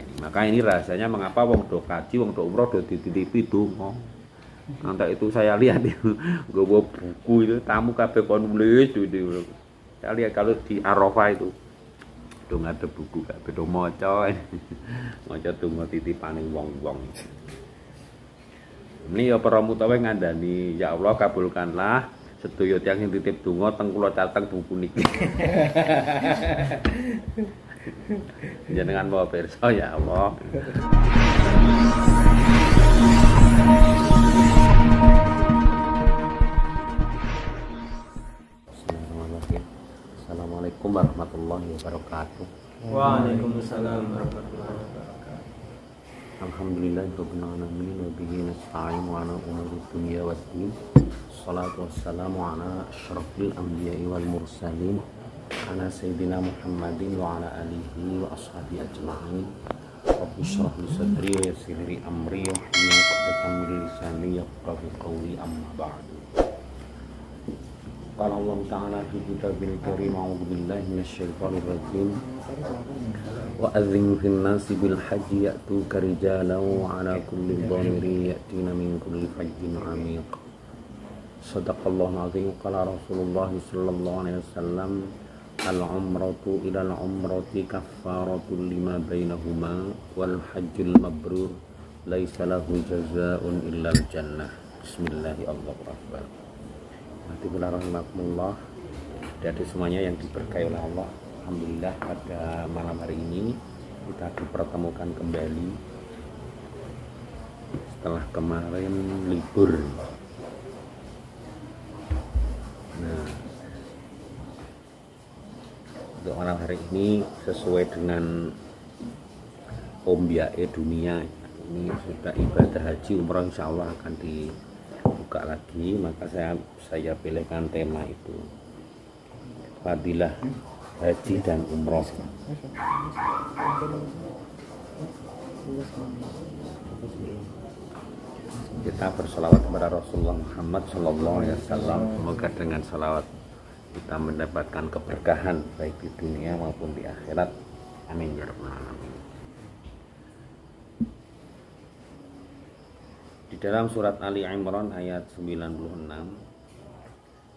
ini. Maka ini rahasianya mengapa wong do kaji, wong do umroh do dititipi donga. Nanti itu saya lihat itu gue buku itu tamu kabeh kon nulis itu. Saya lihat kalau di Arafah itu udah ada buku kabeh do maca. Maca donga titipane wong-wong. Ini ya para mutawa ngandani, ya Allah kabulkanlah sedaya tiyang sing titip donga teng kula cateng buku niki. Jenengan mau pirsa ya Allah. Assalamualaikum warahmatullahi wabarakatuh. Waalaikumsalam warahmatullahi wabarakatuh. Alhamdulillahirabbil alamin wa bihi nasta'in wa ala umuri dunya waddin. Shalatu wassalamu ala asyrafil anbiya'i wal mursalin ala sayyidina Muhammadin wa ala alihi wa ashabihi ajma'in. Rabbi shrah li sadri wa yassir li amri wa hlul 'uqdatam min lisani yafqahu qawli amma ba'du. Qala Allah Ta'ala fi kitabil karim a'udzu billahi minasyaitonir rajim wa adzim fin nasi bil haji ya'tuka rijalan wa 'ala kulli dhamiri ya'tina min kulli fajjin 'amiq. Shadaqallahu azim. Qala Rasulullah sallallahu alaihi wasallam al-umratu ila al-umrati kaffaratun lima bainahuma wal hajjul mabrur laisa lahu jazaa'un illa al-jannah. Bismillahirrahmanirrahim. Bismillahirrahmanirrahim. Dari semuanya yang diberkahi oleh Allah, alhamdulillah pada malam hari ini kita dipertemukan kembali setelah kemarin libur. Nah, untuk malam hari ini sesuai dengan ombiae dunia, ini sudah ibadah haji umroh insya Allah akan dibuka lagi, maka saya pilihkan tema itu, fadilah haji dan umroh. Kita berselawat kepada Rasulullah Muhammad SAW. Semoga dengan selawat kita mendapatkan keberkahan baik di dunia maupun di akhirat. Amin ya rabbal alamin. Di dalam surat Ali Imran ayat 96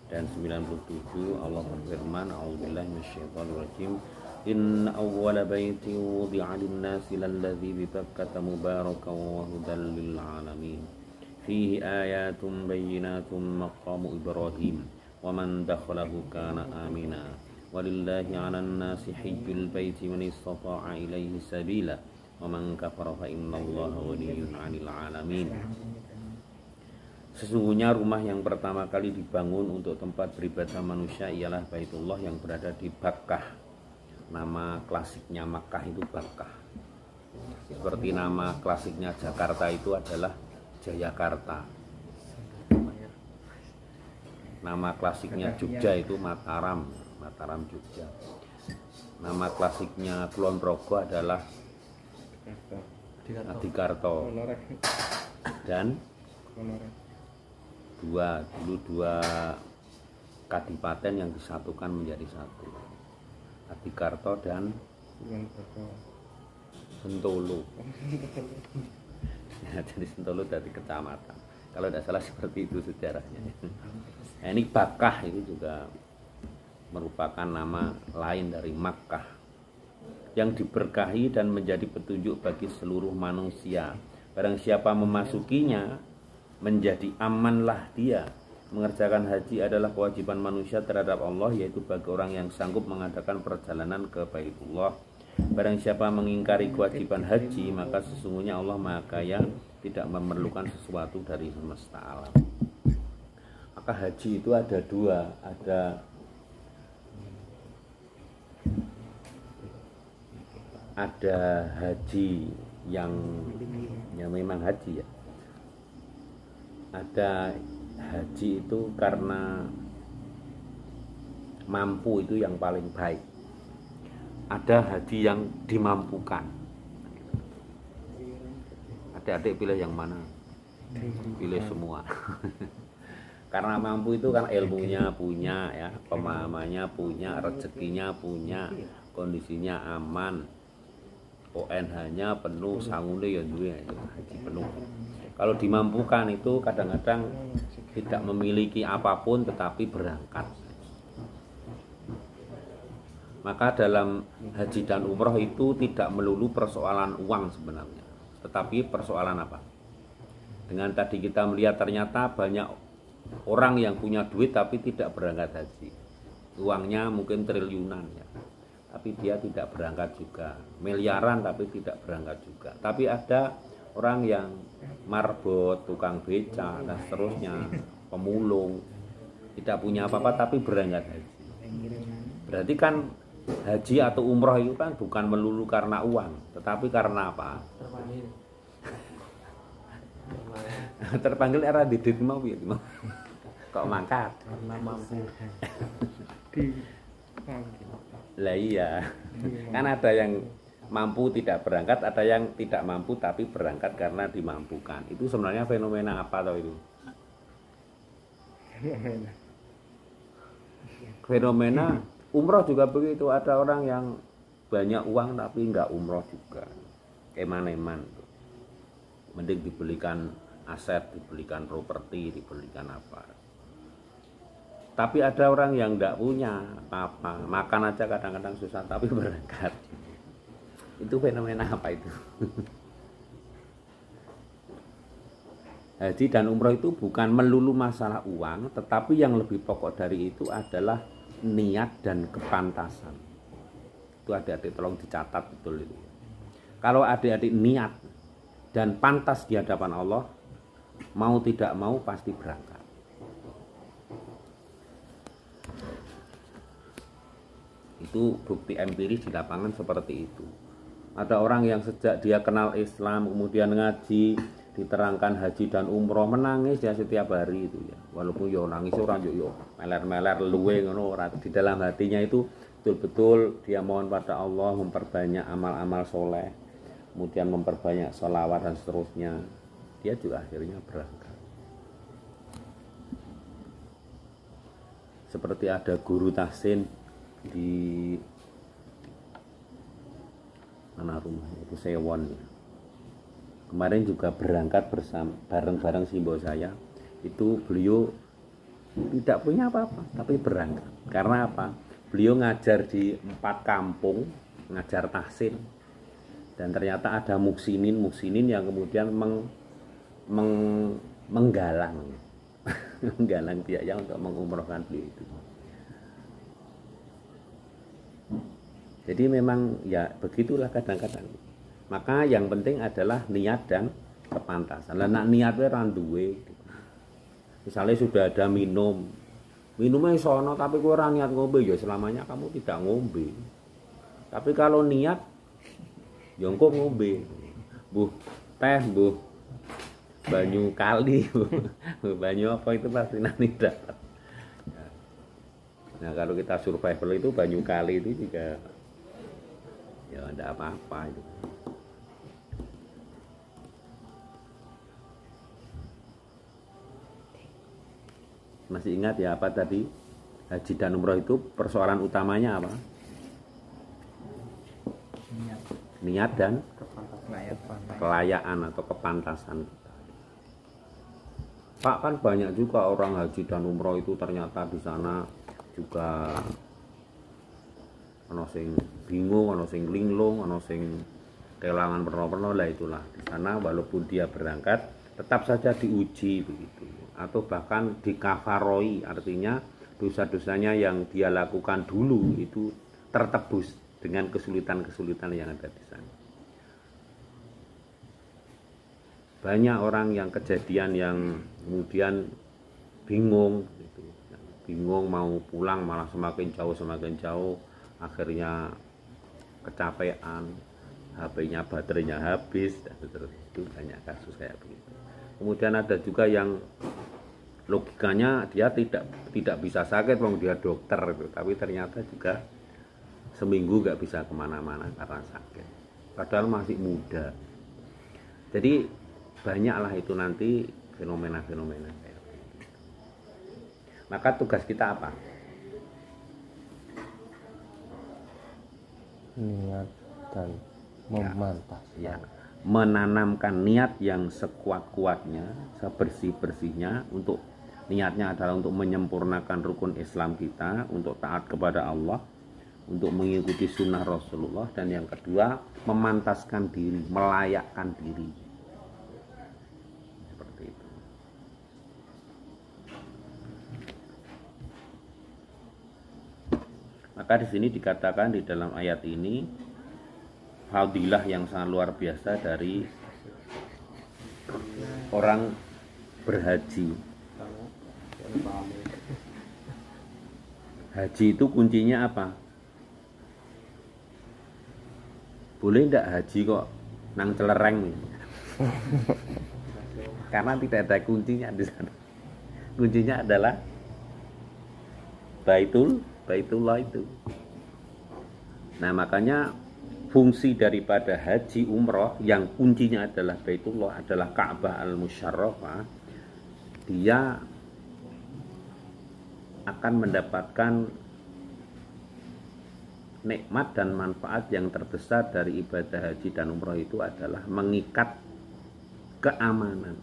dan 97 Allah berfirman, a'udzubillahi minasyaitonir rajim, inna awwala baitin wudi'a lin-nasi lalladzi bi Bakkata mubarakan wa hudan lil alamin fihi ayatun bayyinatun maqamu Ibrahim wa man dakhalahu kana amina walillahi 'alan nasi hajjul baiti man istata'a ilaihi sabila wa man kafara fa innallaha ghaniyyun 'anil 'alamin. Sesungguhnya rumah yang pertama kali dibangun untuk tempat beribadah manusia ialah Baitullah yang berada di Bakkah. Nama klasiknya Makkah itu Bakkah. Seperti nama klasiknya Jakarta itu adalah Jayakarta. Nama klasiknya Jogja itu Mataram, Mataram Jogja. Nama klasiknya Kulon Progo adalah Adikarto. Dan dua kadipaten yang disatukan menjadi satu, Adikarto dan Sentolo. Ya, jadi Sentolo dari kecamatan, kalau tidak salah seperti itu sejarahnya. Nah, ini Bakkah itu juga merupakan nama lain dari Makkah yang diberkahi dan menjadi petunjuk bagi seluruh manusia. Barang siapa memasukinya menjadi amanlah dia. Mengerjakan haji adalah kewajiban manusia terhadap Allah, yaitu bagi orang yang sanggup mengadakan perjalanan ke Baitullah. Barang siapa mengingkari kewajiban haji, maka sesungguhnya Allah Maha Kaya, tidak memerlukan sesuatu dari semesta alam. Maka haji itu ada dua, ada haji yang memang haji ya. Ada haji itu karena mampu, itu yang paling baik. Ada haji yang dimampukan. Adik-adik pilih yang mana? Pilih semua. Karena mampu itu kan ilmunya punya ya, pemahamannya punya, rezekinya punya, kondisinya aman, ONH-nya penuh, sangune ya duwe haji penuh. Kalau dimampukan itu kadang-kadang tidak memiliki apapun tetapi berangkat. Maka dalam haji dan umroh itu tidak melulu persoalan uang sebenarnya, tetapi persoalan apa? Dengan tadi kita melihat ternyata banyak orang yang punya duit tapi tidak berangkat haji. Uangnya mungkin triliunan ya, tapi dia tidak berangkat juga. Miliaran tapi tidak berangkat juga. Tapi ada orang yang marbot, tukang beca dan seterusnya, pemulung, tidak punya apa-apa tapi berangkat haji. Berarti kan haji atau umroh itu kan bukan melulu karena uang, tetapi karena apa? Terpanggil era didit mau ya, kok mangkat? Karena mampu. Lah iya, kan ada yang mampu tidak berangkat, ada yang tidak mampu tapi berangkat karena dimampukan. Itu sebenarnya fenomena apa tau itu? Fenomena umroh juga begitu. Ada orang yang banyak uang tapi nggak umroh juga, eman-eman. Mending dibelikan aset, dibelikan properti, dibelikan apa. Tapi ada orang yang nggak punya apa-apa, makan aja kadang-kadang susah tapi berangkat. Itu fenomena apa itu? Haji dan umroh itu bukan melulu masalah uang, tetapi yang lebih pokok dari itu adalah niat dan kepantasan. Itu adik-adik tolong dicatat betul itu. Kalau adik-adik niat dan pantas di hadapan Allah, mau tidak mau pasti berangkat. Itu bukti empiris di lapangan seperti itu. Ada orang yang sejak dia kenal Islam kemudian ngaji, diterangkan haji dan umroh, menangis ya setiap hari itu ya. Walaupun yo nangis orang yo meler-meler luwe ngono, di dalam hatinya itu betul-betul dia mohon pada Allah memperbanyak amal-amal soleh, kemudian memperbanyak sholawat dan seterusnya. Dia juga akhirnya berangkat. Seperti ada guru tahsin di mana rumahnya itu Sewon ya. Kemarin juga berangkat bersama bareng-bareng simbo saya. Itu beliau tidak punya apa-apa tapi berangkat. Karena apa? Beliau ngajar di 4 kampung, ngajar tahsin. Dan ternyata ada muksinin yang kemudian menggalang menggalang biaya untuk mengumrohkan beliau itu. Jadi memang ya begitulah kadang-kadang. Maka yang penting adalah niat dan kepantasan. Lah nak niatnya ra duwe. Misalnya sudah ada minumnya sono tapi kowe ora niat ngombe ya selamanya kamu tidak ngombe. Tapi kalau niat ya engko ngombe. Buh teh, buh banyu kali, banyu apa itu pasti nanti dapat. Nah kalau kita survival itu banyu kali itu juga ya enggak apa-apa itu. Masih ingat ya apa tadi? Haji dan umroh itu persoalan utamanya apa? Niat dan kelayaan atau kepantasan. Pak, kan banyak juga orang haji dan umroh itu ternyata di sana juga ono sing bingung, ono sing linglung, ono sing kelangan perno-perno lah itulah. Di sana walaupun dia berangkat tetap saja diuji begitu. Atau bahkan dikafaroi, artinya dosa-dosanya yang dia lakukan dulu itu tertebus dengan kesulitan-kesulitan yang ada di sana. Banyak orang yang kejadian yang kemudian bingung gitu. Bingung mau pulang malah semakin jauh, akhirnya kecapean, HP-nya baterainya habis dan seterusnya. Itu banyak kasus kayak begitu. Kemudian ada juga yang logikanya dia tidak bisa sakit, wong dia dokter gitu. Tapi ternyata juga seminggu nggak bisa kemana-mana karena sakit. Padahal masih muda. Jadi banyaklah itu nanti fenomena-fenomena kayak begitu. Maka tugas kita apa? Niat dan Memantap. Ya, menanamkan niat yang sekuat-kuatnya, sebersih-bersihnya, untuk niatnya adalah untuk menyempurnakan rukun Islam kita, untuk taat kepada Allah, untuk mengikuti sunnah Rasulullah, dan yang kedua memantaskan diri, melayakkan diri. Seperti itu. Maka di sini dikatakan di dalam ayat ini fadilah yang sangat luar biasa dari orang berhaji. Haji itu kuncinya apa? Boleh tidak haji kok nang celereng nih? Karena tidak ada kuncinya di sana. Kuncinya adalah Baitullah itu. Nah, makanya fungsi daripada haji umroh yang kuncinya adalah Baitullah, adalah Ka'bah al-Musyarrafah, dia akan mendapatkan nikmat dan manfaat yang terbesar dari ibadah haji dan umroh itu adalah mengikat keamanan,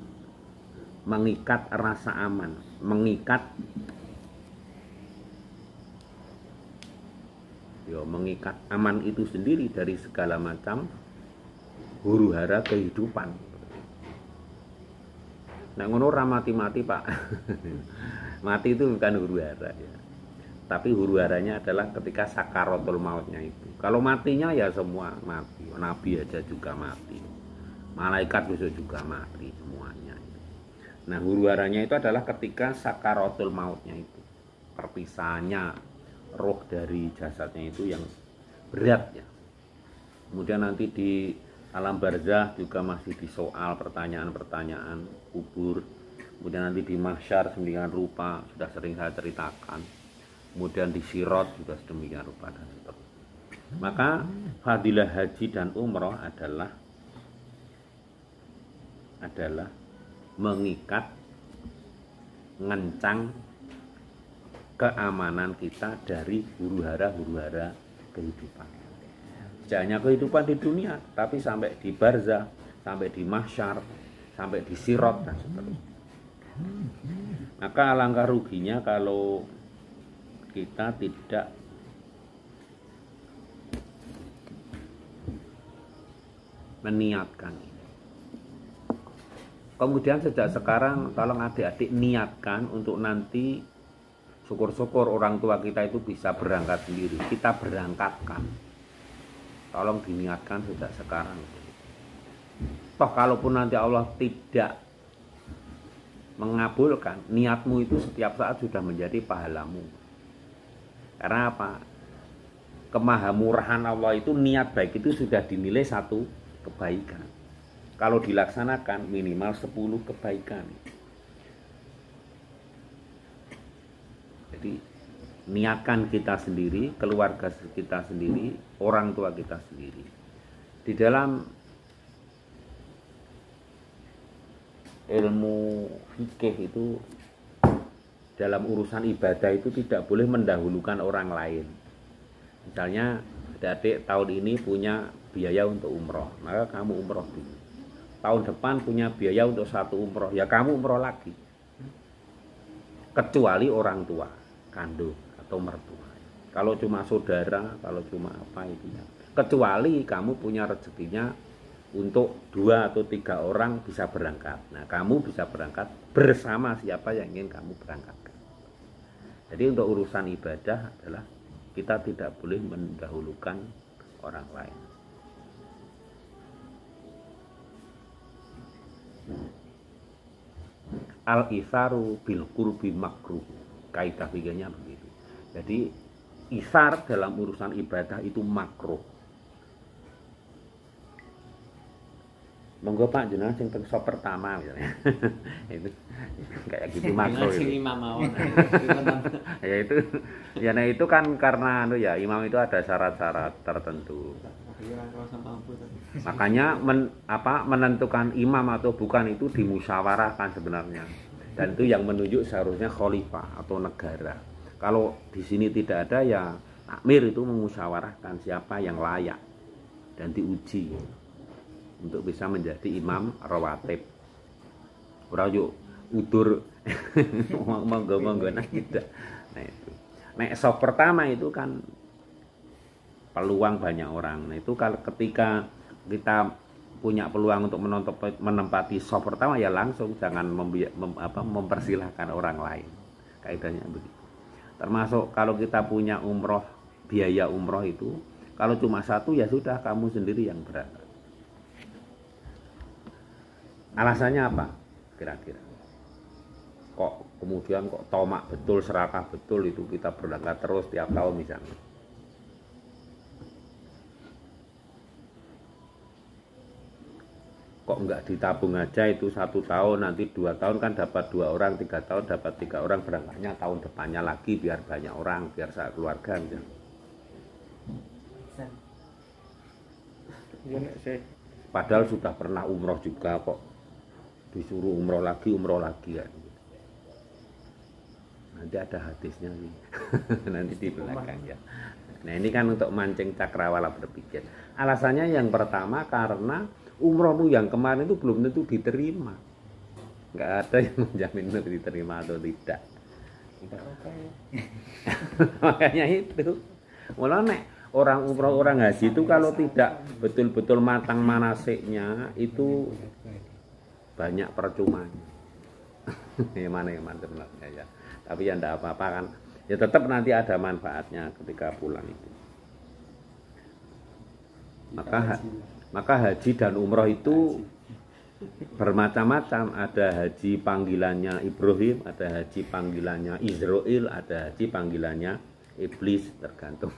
mengikat rasa aman, mengikat aman itu sendiri dari segala macam huru-hara kehidupan. Nah, ngono ora mati-mati, Pak. Mati itu bukan huru-hara ya. Tapi huru-haranya adalah ketika sakaratul mautnya itu. Kalau matinya ya semua mati. Nabi aja juga mati. Malaikat besok juga mati semuanya. Nah, huru-haranya itu adalah ketika sakaratul mautnya itu. Perpisahannya roh dari jasadnya itu yang berat ya. Kemudian nanti di alam barzah juga masih disoal pertanyaan-pertanyaan kubur. Kemudian nanti di mahsyar sedemikian rupa, sudah sering saya ceritakan. Kemudian di sirat juga sedemikian rupa dan seterusnya. Maka fadilah haji dan umroh adalah mengikat, ngencang keamanan kita dari huru-hara kehidupan. Tidak hanya kehidupan di dunia, tapi sampai di barzah, sampai di mahsyar, sampai di sirat dan seterusnya. Maka alangkah ruginya kalau kita tidak meniatkan ini. Kemudian sejak sekarang tolong adik-adik niatkan untuk nanti syukur-syukur orang tua kita itu bisa berangkat sendiri. Kita berangkatkan. Tolong diniatkan sejak sekarang. Toh kalaupun nanti Allah tidak mengabulkan, niatmu itu setiap saat sudah menjadi pahalamu. Karena apa? Kemahamurahan Allah itu, niat baik itu sudah dinilai satu kebaikan. Kalau dilaksanakan minimal 10 kebaikan. Jadi niatkan kita sendiri, keluarga kita sendiri, orang tua kita sendiri. Di dalam ilmu fikih itu, dalam urusan ibadah itu tidak boleh mendahulukan orang lain. Misalnya adik tahun ini punya biaya untuk umroh, maka kamu umroh dulu. Tahun depan punya biaya untuk satu umroh, ya kamu umroh lagi. Kecuali orang tua kandung atau mertua. Kalau cuma saudara, kalau cuma apa itu ya. Kecuali kamu punya rezekinya untuk 2 atau 3 orang bisa berangkat. Nah, kamu bisa berangkat bersama siapa yang ingin kamu berangkatkan. Jadi untuk urusan ibadah adalah kita tidak boleh mendahulukan orang lain. Al-isaru bil qurbi makruh. Kaidah fikihnya begitu. Jadi isar dalam urusan ibadah itu makruh. Monggo Pak jenengan sing teng sop pertama misalnya. Itu kayak gitu makruh itu. Ya itu ya nah itu kan karena ya imam itu ada syarat-syarat tertentu. Makanya menentukan imam atau bukan itu dimusyawarahkan sebenarnya. Dan itu yang menunjuk seharusnya khalifah atau negara. Kalau di sini tidak ada ya amir itu memusyawarahkan siapa yang layak. dan diuji untuk bisa menjadi imam rawatib. Ora yo udur monggo-monggo nah gitu. Nah itu. Nah, sok pertama itu kan peluang banyak orang. Nah, itu kalau ketika kita punya peluang untuk menempati soft pertama ya langsung, jangan mempersilahkan orang lain. Kaidahnya begitu. Termasuk kalau kita punya umroh, biaya umroh itu kalau cuma satu ya sudah kamu sendiri yang berangkat. Alasannya apa? Kira-kira. Kok kemudian kok tomak betul, serakah betul itu kita berangkat terus tiap tahun misalnya. Kok enggak ditabung aja itu 1 tahun, nanti 2 tahun kan dapat 2 orang, 3 tahun dapat 3 orang, berangkatnya tahun depannya lagi biar banyak orang, biar keluarga misalnya. Padahal sudah pernah umroh juga kok disuruh umroh lagi ya. Nanti ada hadisnya nih. Nanti di belakang ya. Nah ini kan untuk mancing cakrawala berpikir. Alasannya yang pertama karena umrohmu yang kemarin itu belum tentu diterima. Nggak ada yang menjamin itu diterima atau tidak. Makanya itu. Mulai nek orang umroh orang haji itu kalau tidak betul-betul matang manasiknya itu banyak percumanya. Yang mana yang manfaatnya ya. Tapi ya enggak apa-apa kan. Ya tetap nanti ada manfaatnya ketika pulang itu. Maka haji dan umroh itu bermacam-macam. Ada haji panggilannya Ibrahim, ada haji panggilannya Israel, ada haji panggilannya Iblis, tergantung.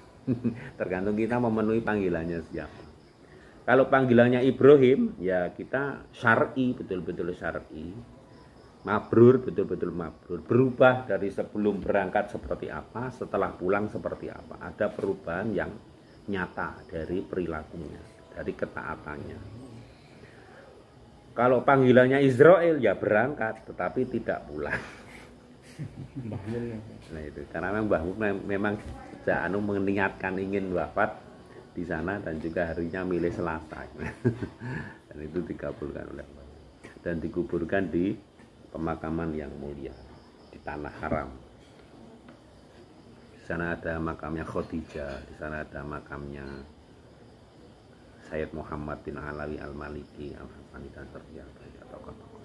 Tergantung kita memenuhi panggilannya siapa. Kalau panggilannya Ibrahim, ya kita syar'i, betul-betul syar'i. Mabrur, betul-betul mabrur. Berubah dari sebelum berangkat seperti apa, setelah pulang seperti apa. Ada perubahan yang nyata dari perilakunya, dari ketaatannya. Kalau panggilannya Israel, ya berangkat, tetapi tidak pulang. Nah itu, karena memang sejak meniatkan ingin wafat di sana dan juga harinya milih Selasa. Dan itu dikabulkan oleh Allah. Dan dikuburkan di pemakaman yang mulia di tanah haram. Di sana ada makamnya Khadijah, di sana ada makamnya Sayyid Muhammad bin Alawi Al-Maliki Al-Hasani dan seterusnya tokoh-tokoh.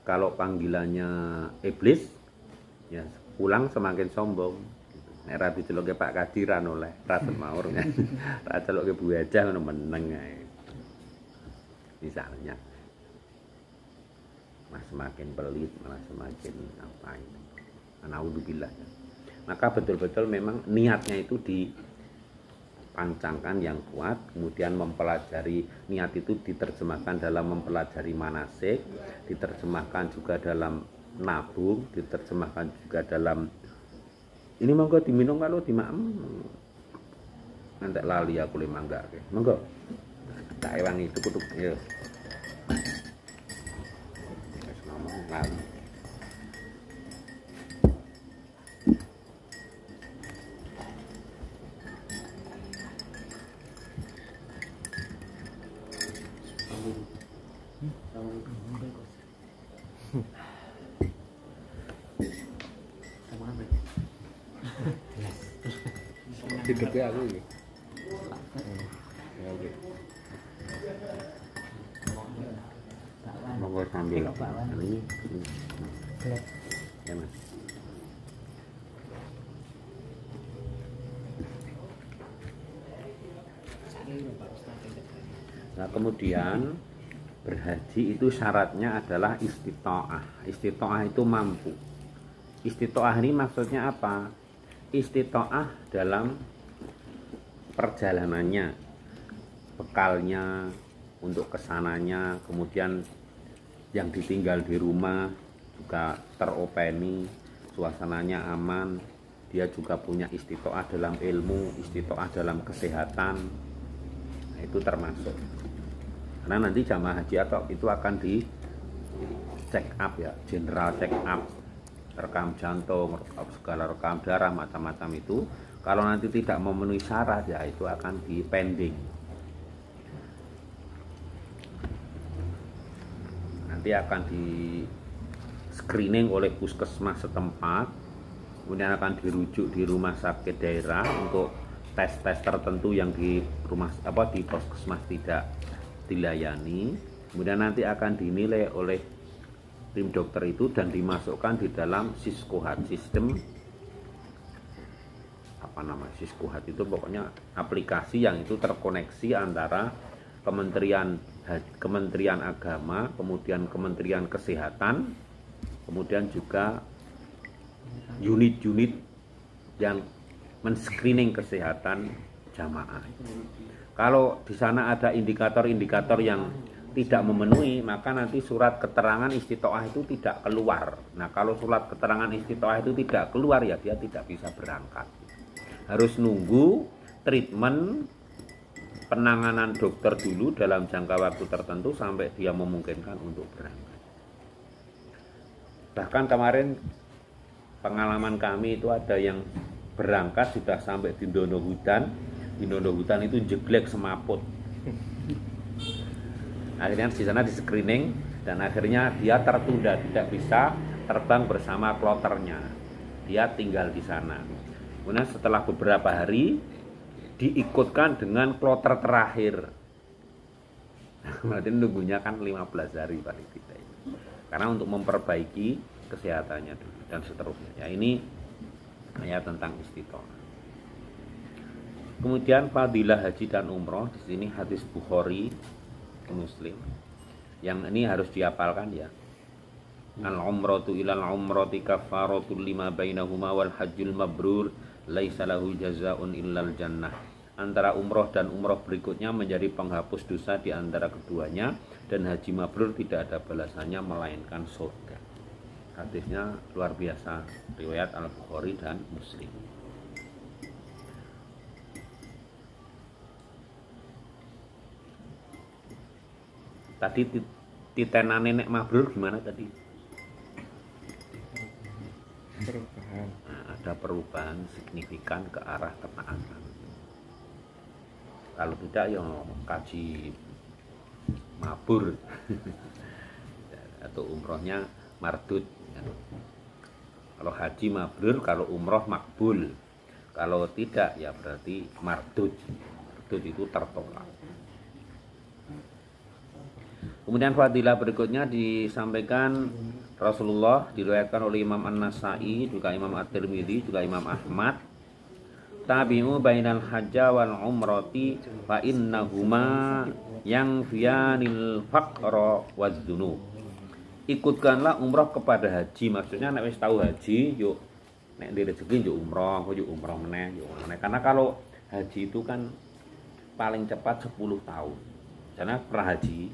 Kalau panggilannya iblis, ya pulang semakin sombong. Nek ra diceluke Pak Kadiran oleh Rasul Maur kan. Ra celuke Bu Hajah ngono meneng ae. Misalnya. Mas semakin pelit, malah semakin apa itu. Naudzubillah. Maka betul-betul memang niatnya itu dipancangkan yang kuat, kemudian mempelajari, niat itu diterjemahkan dalam mempelajari manasik, diterjemahkan juga dalam nabung, diterjemahkan juga dalam ini monggo diminum kalau dimaem nanti lali aku le mangga monggo tak ewangi tuku ya wis ngomong lali hidupnya aku gitu. Ya, oke. Monggo sambil ini. Ya, Mas. Nah, kemudian berhaji itu syaratnya adalah istita'ah. Istita'ah itu mampu. Istita'ah ini maksudnya apa? Istita'ah dalam perjalanannya, bekalnya untuk kesananya, kemudian yang ditinggal di rumah juga teropeni, suasananya aman, dia juga punya istita'ah dalam ilmu, istita'ah dalam kesehatan. Nah, itu termasuk. Karena nanti jamaah haji atau itu akan di check up ya, general check up. rekam jantung, segala rekam darah, macam-macam itu. Kalau nanti tidak memenuhi syarat, ya itu akan dipending. Nanti akan di screening oleh puskesmas setempat, kemudian akan dirujuk di rumah sakit daerah untuk tes-tes tertentu yang di di puskesmas tidak dilayani. Kemudian nanti akan dinilai oleh tim dokter itu dan dimasukkan di dalam Siskohat, sistem Siskohat itu pokoknya aplikasi yang itu terkoneksi antara Kementerian Agama, kemudian Kementerian Kesehatan, kemudian juga unit-unit yang men-screening kesehatan jamaah. Kalau di sana ada indikator-indikator yang tidak memenuhi, maka nanti surat keterangan istitoah itu tidak keluar. Nah, kalau surat keterangan istitoah itu tidak keluar, ya dia tidak bisa berangkat. Harus nunggu treatment penanganan dokter dulu dalam jangka waktu tertentu sampai dia memungkinkan untuk berangkat. Bahkan kemarin pengalaman kami itu ada yang berangkat sudah sampai di Ndono Hutan. Di Ndono Hutan itu jeglek semaput. Akhirnya di sana di screening dan akhirnya dia tertunda, tidak bisa terbang bersama kloternya. Dia tinggal di sana. Kemudian setelah beberapa hari diikutkan dengan kloter terakhir. Berarti nunggunya kan 15 hari paling tidak itu. Karena untuk memperbaiki kesehatannya dulu dan seterusnya. Ya, ini ayat tentang istitoah. Kemudian fadilah haji dan umroh, di sini hadis Bukhari Muslim. Yang ini harus dihafalkan ya. Al-umratu ilal umrati kafaratul lima bainahuma wal hajjul mabrur laisa lahu jazaa'un illal jannah. Antara umroh dan umroh berikutnya menjadi penghapus dosa di antara keduanya, dan haji mabrur tidak ada balasannya melainkan surga. Hadisnya luar biasa, riwayat Al-Bukhari dan Muslim. Tadi titenane nek mabrur gimana tadi? Perubahan. Nah, ada perubahan signifikan ke arah ketaatan. Kalau tidak ya kaji mabur atau umrohnya mardud. Kalau haji mabrur, kalau umroh makbul. Kalau tidak ya berarti mardud. Mardud itu tertolak. Kemudian fadilah berikutnya disampaikan Rasulullah, diriwayatkan oleh Imam An-Nasai, juga Imam At-Tirmidzi, juga Imam Ahmad. Tabi'u bainal hajja wal umrati fa innahuma yanfiyanil faqra waz dzunub. Ikutkanlah umroh kepada haji, maksudnya nek wis tahu haji, yuk nek di rezeki yuk umroh meneh, Karena kalau haji itu kan paling cepat 10 tahun. Karena pernah haji,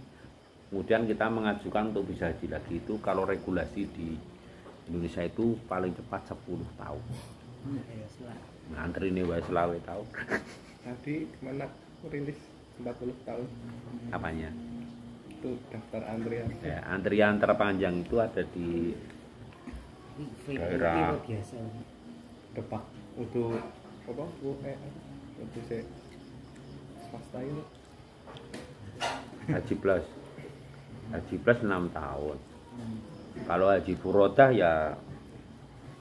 kemudian kita mengajukan untuk bisa haji lagi, itu kalau regulasi di Indonesia itu paling cepat 10 tahun. Ngantri nih wae selawe tahun. Tadi mana rilis 40 tahun. Apanya? Itu daftar antrian. Ya, antrian terpanjang itu ada di daerah Depak untuk apa? Untuk swasta ini. Haji Plus. Haji Plus 6 tahun. Kalau Haji Furodah ya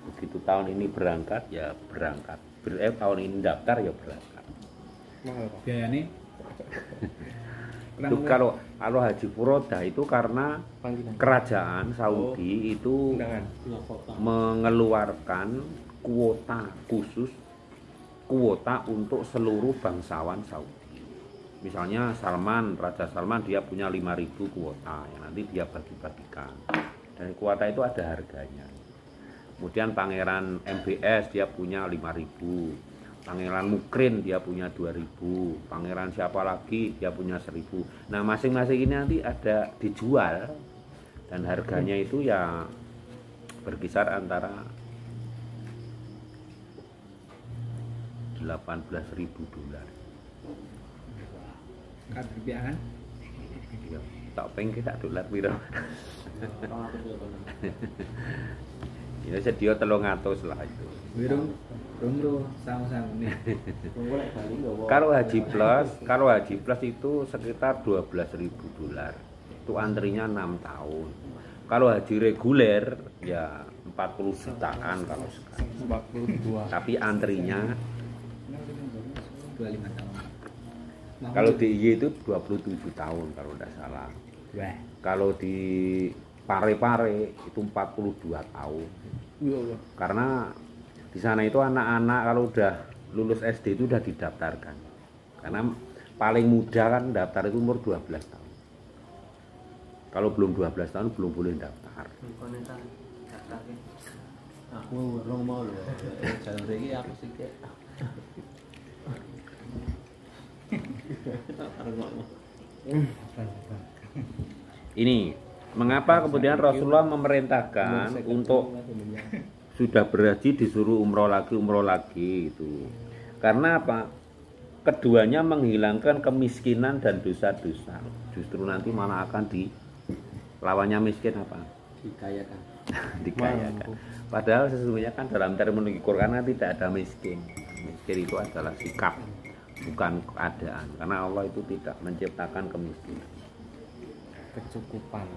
begitu tahun ini berangkat ya berangkat. Tahun ini daftar ya berangkat. Mahal Pak. Biayanya Itu kalau Haji Furodah itu karena Panggilan. kerajaan Saudi itu Undangan. mengeluarkan kuota khusus, kuota untuk seluruh bangsawan Saudi. Misalnya Raja Salman dia punya 5.000 kuota yang nanti dia bagi-bagikan. Dan kuota itu ada harganya. Kemudian Pangeran MBS dia punya 5.000. Pangeran Mukrin dia punya 2.000. Pangeran siapa lagi dia punya 1.000. Nah, masing-masing ini nanti ada dijual dan harganya itu ya berkisar antara $18.000. kan rupiah kan? Ya, tak pengen tak dolar piro. Ya sedia 300 lah itu. Wirung rungro sama-sama nih. Kalau Haji Plus itu sekitar $12.000. Itu antrinya 6 tahun. Kalau haji reguler ya 40 jutaan kalau sekarang. 42. Tapi antrinya 25 tahun. kalau di IY itu 27 tahun kalau tidak salah. Wah, Kalau di Pare-Pare itu 42 tahun. Ya Allah. Karena di sana itu anak-anak kalau udah lulus SD itu udah didaftarkan. Karena paling muda kan daftar itu umur 12 tahun. Kalau belum 12 tahun belum boleh daftar. Aku urung mau lho. Jalan iki aku sithik. Ini mengapa kemudian Rasulullah memerintahkan untuk sudah berhaji disuruh umroh lagi itu. Karena apa? Keduanya menghilangkan kemiskinan dan dosa-dosa. Justru nanti malah akan lawannya miskin apa? Dikayakan. Dikayakan. Padahal sesungguhnya kan dalam terminologi Quran tidak ada miskin. Miskin itu adalah sikap, bukan keadaan. Karena Allah itu tidak menciptakan kemiskinan.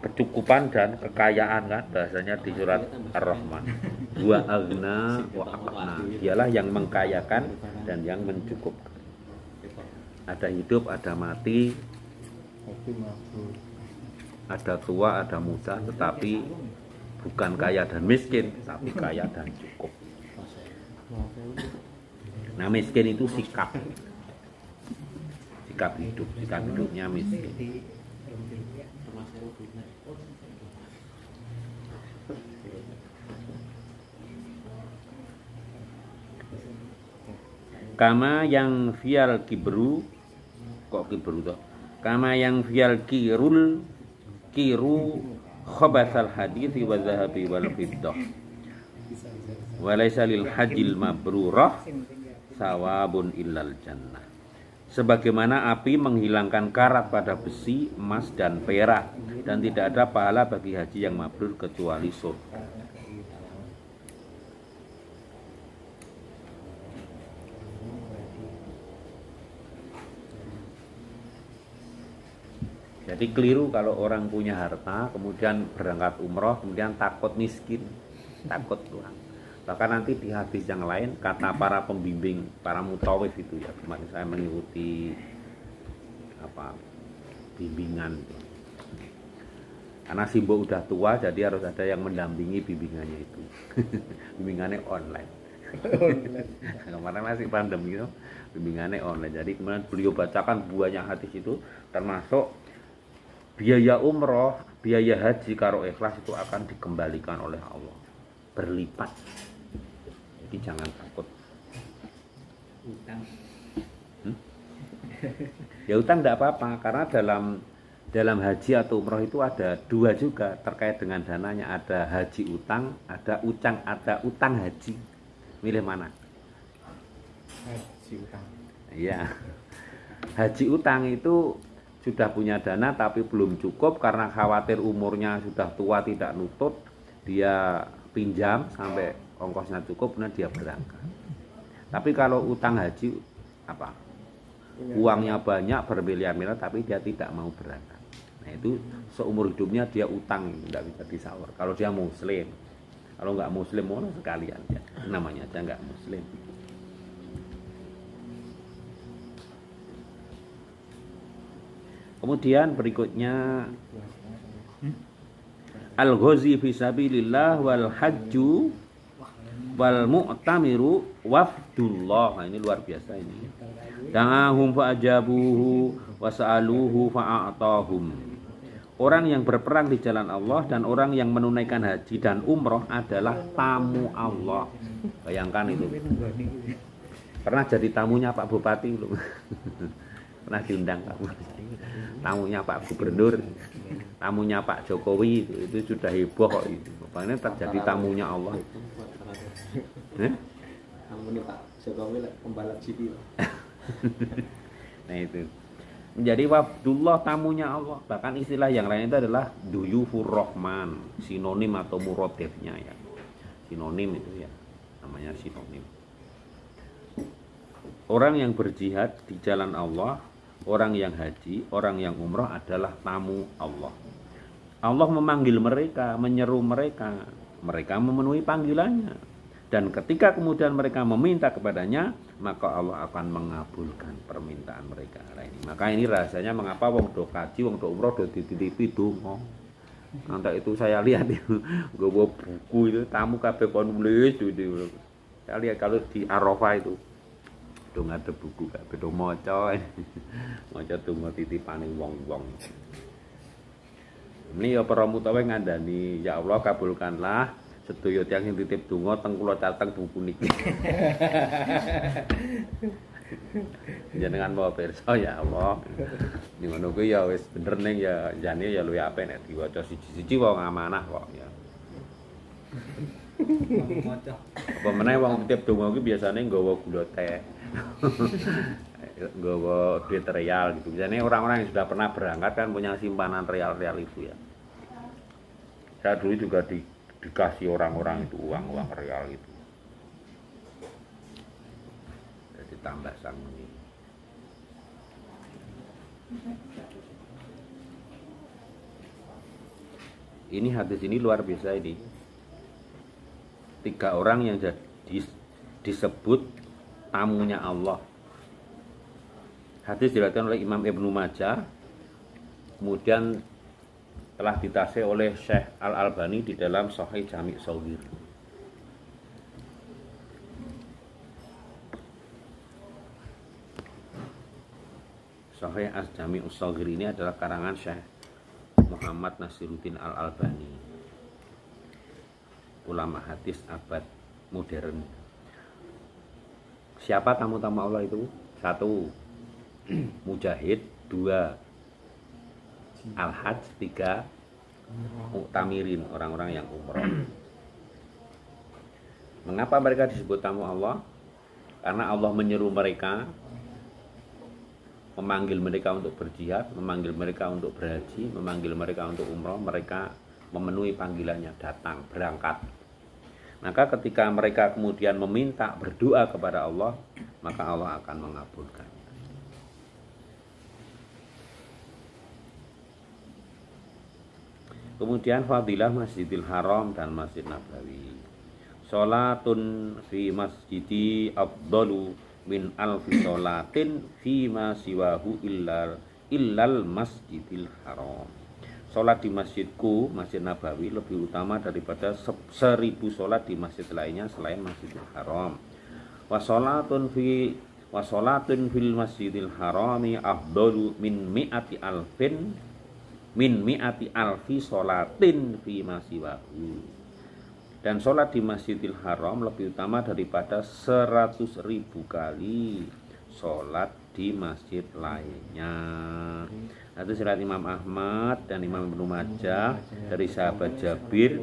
Kecukupan dan kekayaan kan bahasanya di surat Ar-Rahman. Wa aghna wa aqna. Dialah yang mengkayakan dan yang mencukupkan. Ada hidup, ada mati, ada tua, ada muda, tetapi bukan kaya dan miskin, tapi kaya dan cukup. Nah, miskin itu sikap hidup, sikap hidupnya miskin. Kama yang fial kibru, kok kibru toh? Kama yang fial kiru khabasal hadithi wa zahabi wal fiddah. Wa laysa lil hajjil mabrurah sawabun illal jannah. Sebagaimana api menghilangkan karat pada besi, emas dan perak, dan tidak ada pahala bagi haji yang mabrur kecuali surga. Jadi keliru kalau orang punya harta, kemudian berangkat umroh, kemudian takut miskin, takut kurang. Bahkan nanti di hadis yang lain, kata para pembimbing, para mutawif itu ya, kemarin saya mengikuti bimbingan. Karena Simbo udah tua, jadi harus ada yang mendampingi bimbingannya itu. Bimbingannya online. Kemarin masih pandemi itu, bimbingannya online. Jadi kemudian beliau bacakan banyak hadis itu, termasuk biaya umroh, biaya haji karo ikhlas itu akan dikembalikan oleh Allah berlipat. Jadi jangan takut. Utang. Ya utang tidak apa-apa, karena dalam haji atau umroh itu ada dua juga terkait dengan dananya. Ada haji utang, ada utang haji. Milih mana? Haji utang. Iya. Haji utang itu sudah punya dana tapi belum cukup karena khawatir umurnya sudah tua tidak nutut, dia pinjam sampai ongkosnya cukup, kemudian dia berangkat. Tapi kalau utang haji apa? Uangnya banyak bermiliar-miliar tapi dia tidak mau berangkat. Nah itu seumur hidupnya dia utang, tidak bisa disaur. Kalau dia muslim, kalau nggak muslim mau sekalian ya, namanya aja nggak muslim. Kemudian berikutnya al-ghazi fi sabilillah wal hajju wal mu'tamiru wafdullah. Nah, ini luar biasa ini. Da'ahum fa'ajabuhu wa sa'aluhu fa'atahum. Orang yang berperang di jalan Allah dan orang yang menunaikan haji dan umroh adalah tamu Allah. Bayangkan itu. Pernah jadi tamunya Pak Bupati belum? Pernah diundang kamu? Tamunya Pak Gubernur, tamunya Pak Jokowi itu sudah heboh kok itu. Pokoknya terjadi tamunya Allah itu. Tamunya Pak Jokowi pembalap GP. Nah itu. Menjadi wafdullah, tamunya Allah. Bahkan istilah yang lain itu adalah duyufur rahman, sinonim atau muradifnya ya. sinonim itu ya, namanya sinonim. Orang yang berjihad di jalan Allah, orang yang haji, orang yang umroh adalah tamu Allah. Allah memanggil mereka, menyeru mereka, mereka memenuhi panggilannya. Dan ketika kemudian mereka meminta kepadanya, maka Allah akan mengabulkan permintaan mereka. Nah, ini. Maka ini rahasianya mengapa wong do kaji, wong do umroh do dititipi donga. Nanti itu saya lihat itu, nggawa buku itu tamu kabeh kon nulis itu. Saya lihat kalau di Arafah itu do ngadep buku kabeh do maca. Maca donga titipane wong-wong. Ini ya para mutawa ngandani, ya Allah kabulkanlah sedaya tiyang sing titip donga teng kula cateng buku niki. Jenengan mau pirsa ya Allah. Ning ngono kuwi ya wis bener ning ya jane ya luwih apik nek diwaca siji-siji wong amanah kok ya. Maca. Apa meneh wong titip donga kuwi biasane nggawa gula teh. Nggawa duit real gitu. Biasanya orang-orang yang sudah pernah berangkat kan punya simpanan real-real itu ya. Saya dulu juga dikasih orang-orang itu uang real itu. Jadi tambah sang ini. Ini hadis ini luar biasa ini. 3 orang yang disebut tamunya Allah. Hadis diriwayatkan oleh Imam Ibnu Majah, kemudian telah ditasih oleh Syekh Al-Albani di dalam Sahih Jami' Shaghir. Sahih Jami' Shaghir ini adalah karangan Syekh Muhammad Nasiruddin Al-Albani, ulama hadis abad modern. Siapa tamu-tamu Allah itu? 1. Mujahid, 2 Al-Hajj, 3 Mu'tamirin, orang-orang yang umroh. Mengapa mereka disebut tamu Allah? Karena Allah menyeru mereka, memanggil mereka untuk berjihad, memanggil mereka untuk berhaji, memanggil mereka untuk umroh. Mereka memenuhi panggilannya, datang, berangkat. Maka ketika mereka kemudian meminta, berdoa kepada Allah, maka Allah akan mengabulkan. Kemudian fadilah Masjidil Haram dan Masjid Nabawi. Sholatun fi masjidi afdalu min alfi sholatin fi ma siwahu illal Masjidil Haram. Sholat di masjidku, Masjid Nabawi, lebih utama daripada 1000 sholat di masjid lainnya selain Masjidil Haram. Wa sholatun fil Masjidil Harami afdalu min mi'ati alfi sholatin fi masiwahu. Dan sholat di Masjidil Haram lebih utama daripada 100.000 kali sholat di masjid lainnya. Itu riwayat Imam Ahmad dan Imam Ibnu Majah dari sahabat Jabir.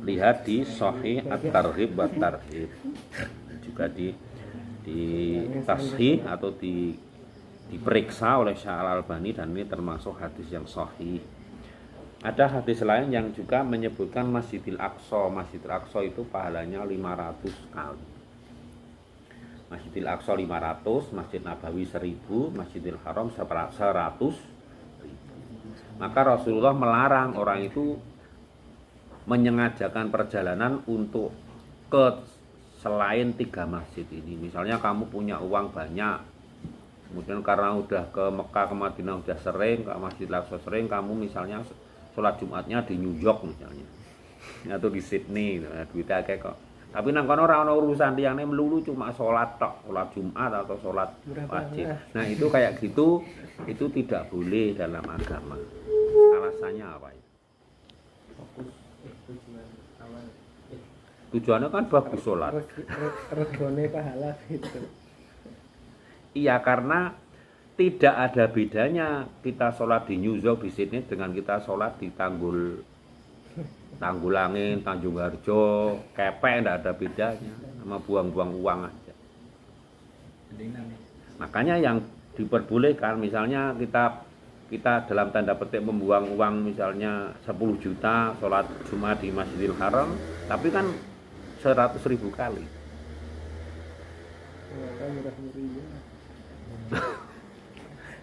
Lihat di Sahih At-Targhib wa Tarhib. Juga di tashih atau diperiksa oleh Syekh Al-Albani, dan ini termasuk hadis yang sahih. Ada hadis lain yang juga menyebutkan Masjidil Aqsa. Masjidil Aqsa itu pahalanya 500 kali. Masjidil Aqsa 500, Masjid Nabawi 1000, Masjidil Haram 100.000. Maka Rasulullah melarang orang itu menyengajakan perjalanan untuk ke selain 3 masjid ini. Misalnya kamu punya uang banyak, kemudian karena udah ke Mekah, ke Madinah udah sering, ke Masjid Al-Aqsa sering, kamu misalnya sholat Jumatnya di New York misalnya, atau di Sydney, duitnya kayak kok. Tapi nang kono ora ono urusan tiyane melulu cuma sholat tok, sholat Jumat atau sholat wajib. Nah itu kayak gitu, itu tidak boleh dalam agama. Alasannya apa ya? Tujuannya kan bagus sholat. Regone pahala gitu. Iya, karena tidak ada bedanya kita sholat di New York di sini dengan kita sholat di Tanggulangin, Tanjung Harjo, Kepek, tidak ada bedanya, sama buang-buang uang aja. Makanya yang diperbolehkan, misalnya kita kita dalam tanda petik membuang uang misalnya 10 juta sholat Jumat di Masjidil Haram, tapi kan 100.000 kali. Kan murah-murah.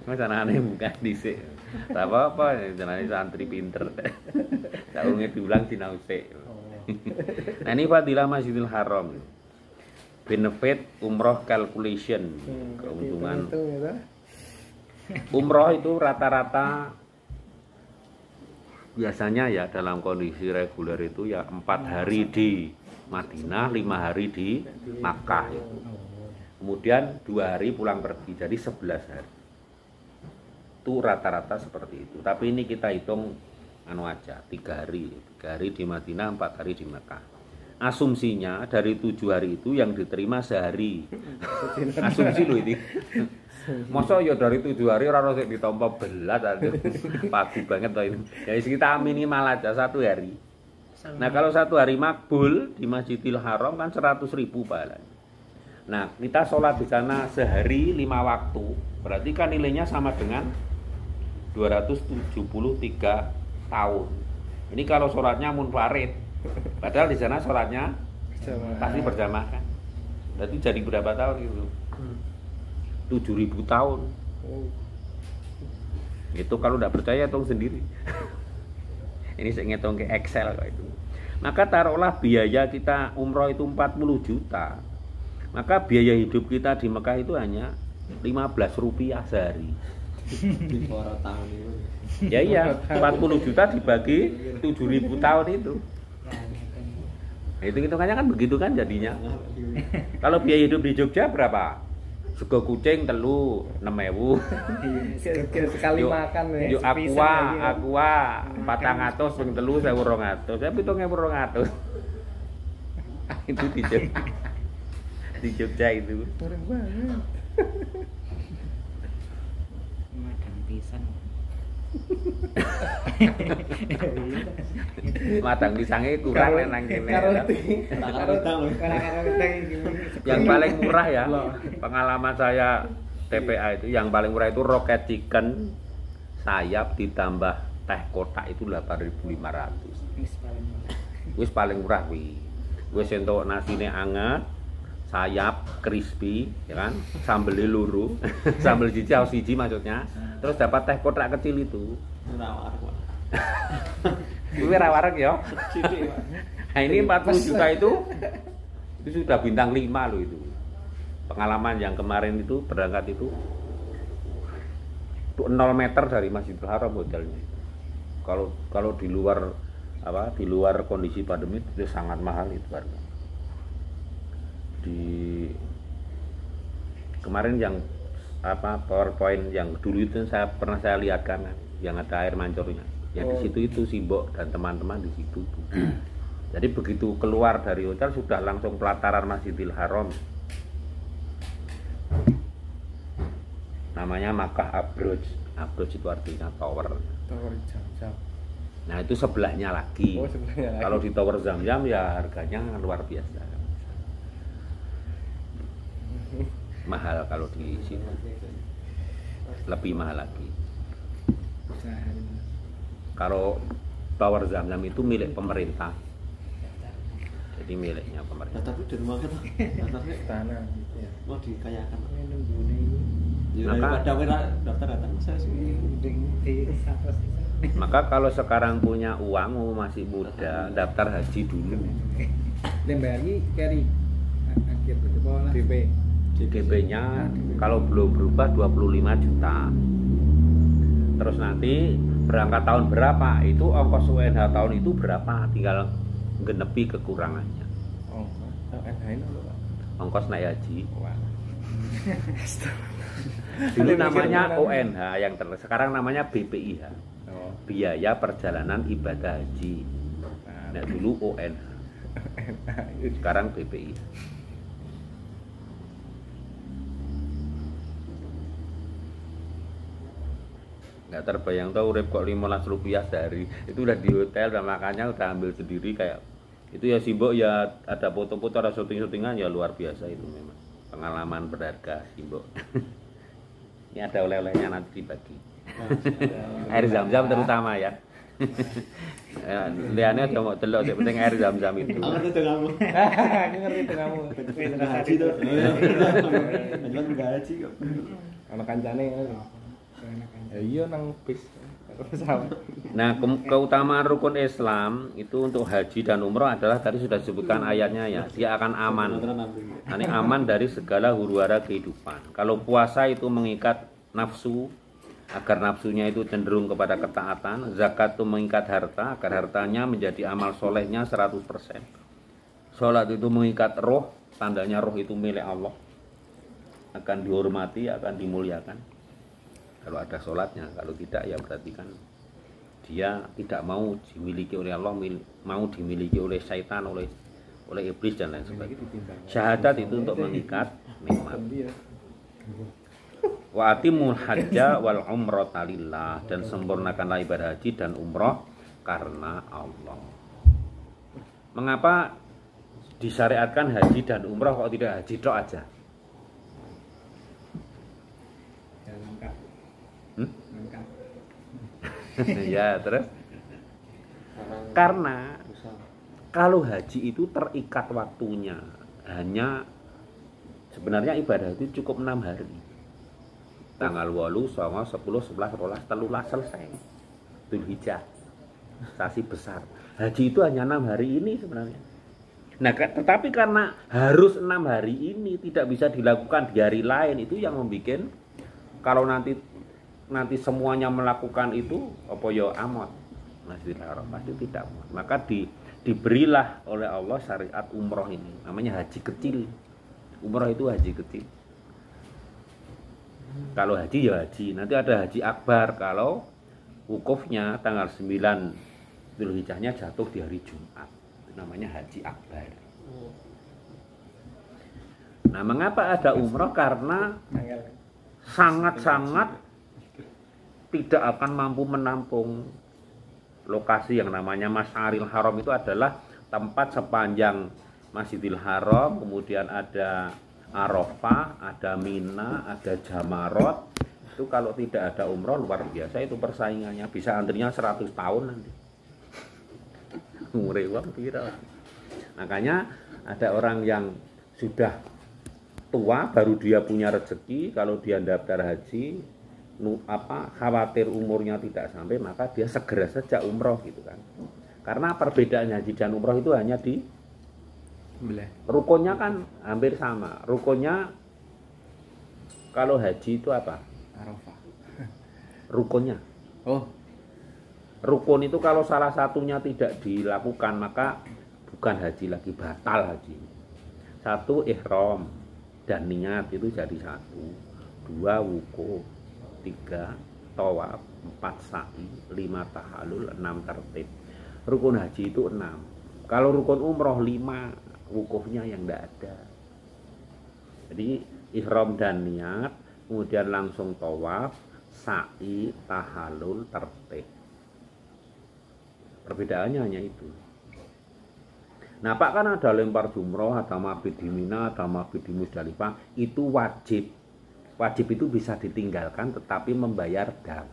Mas anaknya bukan dhisik. Tak apa-apa, jenenge santri pinter. Saunge diulang sinau sik. Nah ini fadilah Masjidil Haram. Benefit umroh calculation, keuntungan. Umroh itu rata-rata biasanya ya dalam kondisi reguler itu ya 4 hari di Madinah, 5 hari di Makkah itu. Kemudian 2 hari pulang pergi, jadi 11 hari. Itu rata-rata seperti itu. Tapi ini kita hitung aja 3 hari di Madinah, 4 hari di Makkah. Asumsinya dari 7 hari itu yang diterima sehari. Asumsi loh ini. Masa ya dari 7 hari orang sik ditampa belas aja. Pagi banget loh ini. Ya kita minimal aja 1 hari. Nah kalau 1 hari makbul di Masjidil Haram kan 100.000 pahalanya. Nah kita sholat di sana sehari 5 waktu, berarti kan nilainya sama dengan 273 tahun. Ini kalau sholatnya munfarid, padahal di sana sholatnya pasti berjamaah kan. Berarti jadi berapa tahun itu? 7.000 tahun. Itu kalau tidak percaya hitung sendiri. Ini saya ngitung ke Excel kok itu. Maka taruhlah biaya kita umroh itu 40 juta. Maka biaya hidup kita di Mekah itu hanya 15 rupiah sehari. Di para tahun itu. Ya iya, 40 juta dibagi 7.000 tahun itu. Nah, itu hitungannya kan begitu kan jadinya. Kalau biaya hidup di Jogja berapa? Sego kucing telu 6.000. Sekali makan ya. Yo aqua 400 ping telu 1.200. Saya 7.200. Itu di Jogja. Di Jogja itu. Murah banget. Madang pisan. Matang pisangnya kurang nang kene. Yang paling murah ya, pengalaman saya TPA itu yang paling murah itu roket chicken sayap ditambah teh kotak itu 8.500. Wis paling murah kuwi. Wis entuk nasine anget, sayap crispy ya kan, sambel luru, sambel siji maksudnya. Terus dapat teh kotak kecil itu. Kuwi ra wareg ya. Nah ini 40 juta itu sudah bintang 5 loh itu. Pengalaman yang kemarin itu berangkat itu 0 meter dari Masjidil Haram hotelnya. Kalau di luar di luar kondisi pandemi itu sangat mahal itu harga. Di kemarin yang PowerPoint yang dulu itu pernah saya lihatkan yang ada air mancurnya. Yang di situ itu Simbok dan teman-teman di situ. Jadi begitu keluar dari hotel sudah langsung pelataran Masjidil Haram. Namanya Makkah Approach. Approach itu artinya tower. Tower Zam-Zam. Nah itu sebelahnya lagi. Oh, sebelahnya lagi. Kalau di Tower Zam-Zam ya harganya luar biasa. Mahal kalau di sini. Lebih mahal lagi. Kalau Tower Zam-Zam itu milik pemerintah. Jadi miliknya pemerintah. Nah, tapi di rumah kita daftarnya Tanah gitu ya. mau dikayakan. Maka- Daftar datang saya sih. Maka kalau sekarang punya uang masih muda, daftar haji dulu. Lembari kari akhir berapa DP. DP-nya kalau belum berubah 25 juta. Terus nanti berangkat tahun berapa, itu ongkos UNH tahun itu berapa, tinggal genepi kekurangannya. Oh, NH itu Pak. Ongkos naik haji. Wah. Dulu namanya ONH yang sekarang namanya BPIH. Oh. Biaya Perjalanan Ibadah Haji. Nah, dulu ONH. Sekarang BPIH. Nggak terbayang tau urip kok 15 rupiah sehari. Itu udah di hotel dan makannya udah ambil sendiri kayak itu ya Simbok ya ada foto-foto, ada syuting-syutingan ya luar biasa itu memang. Pengalaman berharga Simbok. Ini ada oleh-olehnya nanti dibagi. Air zam-zam terutama ya. Liane aja mau delok sing penting air zam-zam itu. Aku ngerti kamu. Aku ngerti itu kamu. Enggak haji tuh. Cuman enggak haji kok. Anak kancane ngono. Ya iya nang bis. Pesawat. Nah, keutamaan rukun Islam itu untuk haji dan umroh adalah tadi sudah disebutkan ayatnya ya. Dia akan aman. Ini aman dari segala huru-hara kehidupan. Kalau puasa itu mengikat nafsu agar nafsunya itu cenderung kepada ketaatan. Zakat itu mengikat harta agar hartanya menjadi amal solehnya 100%. Sholat itu mengikat roh, tandanya roh itu milik Allah. Akan dihormati, akan dimuliakan. Kalau ada sholatnya, kalau tidak ya berarti kan dia tidak mau dimiliki oleh Allah, mau dimiliki oleh syaitan, oleh iblis dan lain sebagainya. Syahadat itu untuk mengikat nikmat. Wa atimul hajja wal umrata lillah, dan sempurnakanlah ibadah haji dan umroh karena Allah. Mengapa disyariatkan haji dan umroh kok tidak haji tok aja? Ya terus karena kalau haji itu terikat waktunya, hanya sebenarnya ibadah itu cukup 6 hari. Tanggal 8, 9, 10, 11, 12, 13 selesai. Dzulhijjah. Sasi besar. Haji itu hanya 6 hari ini sebenarnya. Nah, tetapi karena harus 6 hari ini tidak bisa dilakukan di hari lain, itu yang membuat kalau nanti semuanya melakukan itu apa ya amot Masjidil Haram pasti tidak amot. Maka diberilah oleh Allah syariat umroh ini, namanya haji kecil. Umroh itu haji kecil. Kalau haji ya haji, nanti ada haji akbar kalau wukufnya tanggal 9 Dzulhijjahnya jatuh di hari Jumat. Itu namanya haji akbar. Nah, mengapa ada umroh? Karena sangat-sangat tidak akan mampu menampung. Lokasi yang namanya Masyaril Haram itu adalah tempat sepanjang Masjidil Haram, kemudian ada Arafah, ada Mina, ada Jamarot. Itu kalau tidak ada umroh luar biasa itu persaingannya, bisa antrinya 100 tahun nanti. Umure wong pira. Makanya ada orang yang sudah tua baru dia punya rezeki, kalau dia daftar haji khawatir umurnya tidak sampai, maka dia segera saja umroh gitu kan. Karena perbedaan haji dan umroh itu hanya di rukunnya kan hampir sama. Rukunnya kalau haji itu apa? Arafah. Rukunnya. Oh, Rukun itu kalau salah satunya tidak dilakukan maka bukan haji lagi, batal haji. 1 ihram dan niat itu jadi 1. 2 wukuf, 3 tawaf, 4 sa'i, 5 tahalul, 6 tertib. Rukun haji itu 6. Kalau rukun umroh 5, wukufnya yang tidak ada. Jadi ihram dan niat, kemudian langsung tawaf, sa'i, tahalul, tertib. Perbedaannya hanya itu. Nah, Pak, kan ada lempar jumroh, ada mabit di Mina, ada mabit di Musdalifah, itu wajib. Wajib itu bisa ditinggalkan tetapi membayar dam.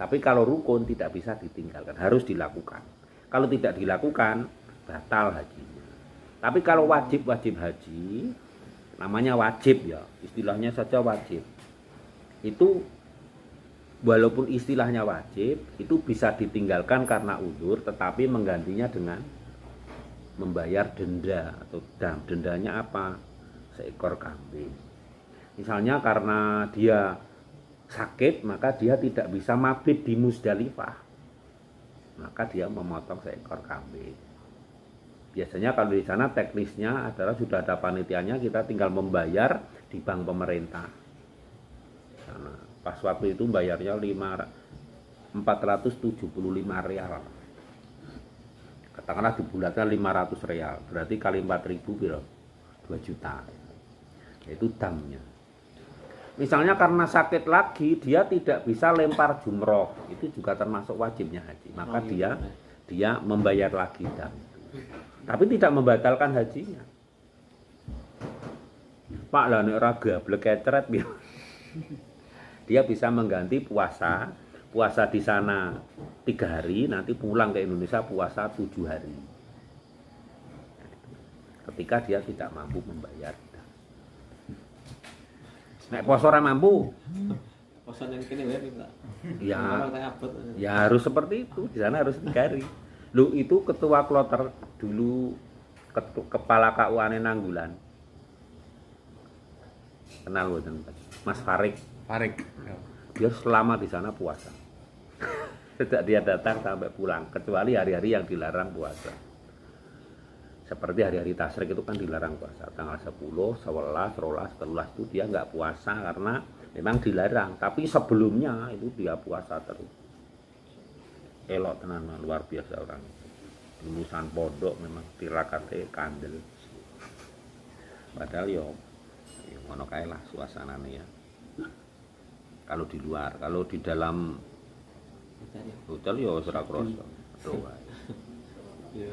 Tapi kalau rukun tidak bisa ditinggalkan, harus dilakukan. Kalau tidak dilakukan, batal hajinya. Tapi kalau wajib haji, namanya wajib ya, istilahnya saja wajib. Itu walaupun istilahnya wajib, itu bisa ditinggalkan karena uzur, tetapi menggantinya dengan membayar denda atau dam. Dendanya apa? Seekor kambing. Misalnya karena dia sakit, maka dia tidak bisa mabit di Musdalifah, maka dia memotong seekor kambing. Biasanya kalau di sana teknisnya adalah sudah ada panitianya, kita tinggal membayar di bank pemerintah. Sana. Pas waktu itu bayarnya 475 real. Katakanlah dibulatkan 500 real, berarti kali 4.000 biro 2 juta. Itu damnya. Misalnya karena sakit lagi, dia tidak bisa lempar jumroh, itu juga termasuk wajibnya haji. Maka dia membayar lagi dam. Tapi tidak membatalkan hajinya. Pak lah nek ora gablek kecret dia bisa mengganti puasa di sana 3 hari, nanti pulang ke Indonesia puasa 7 hari. Ketika dia tidak mampu membayar. Nek poso ora mampu, Posan yang kini ya minta. ya harus seperti itu. Di sana harus 3 hari. Lu itu ketua kloter dulu, kepala KUA Nanggulan. Kenal boten, Mas Farik. Dia selama di sana puasa. Sejak dia datang sampai pulang, kecuali hari-hari yang dilarang puasa. Seperti hari-hari tasyrik itu kan dilarang puasa. Tanggal 10, 11, 12, 13 itu dia nggak puasa karena memang dilarang. Tapi sebelumnya itu dia puasa terus. Elok tenan, luar biasa orang. Lulusan pondok memang tirakate kandel. Padahal yo ngono kae lah suasanane ya. Kalau di luar, kalau di dalam hotel yo ora kroso. Ya.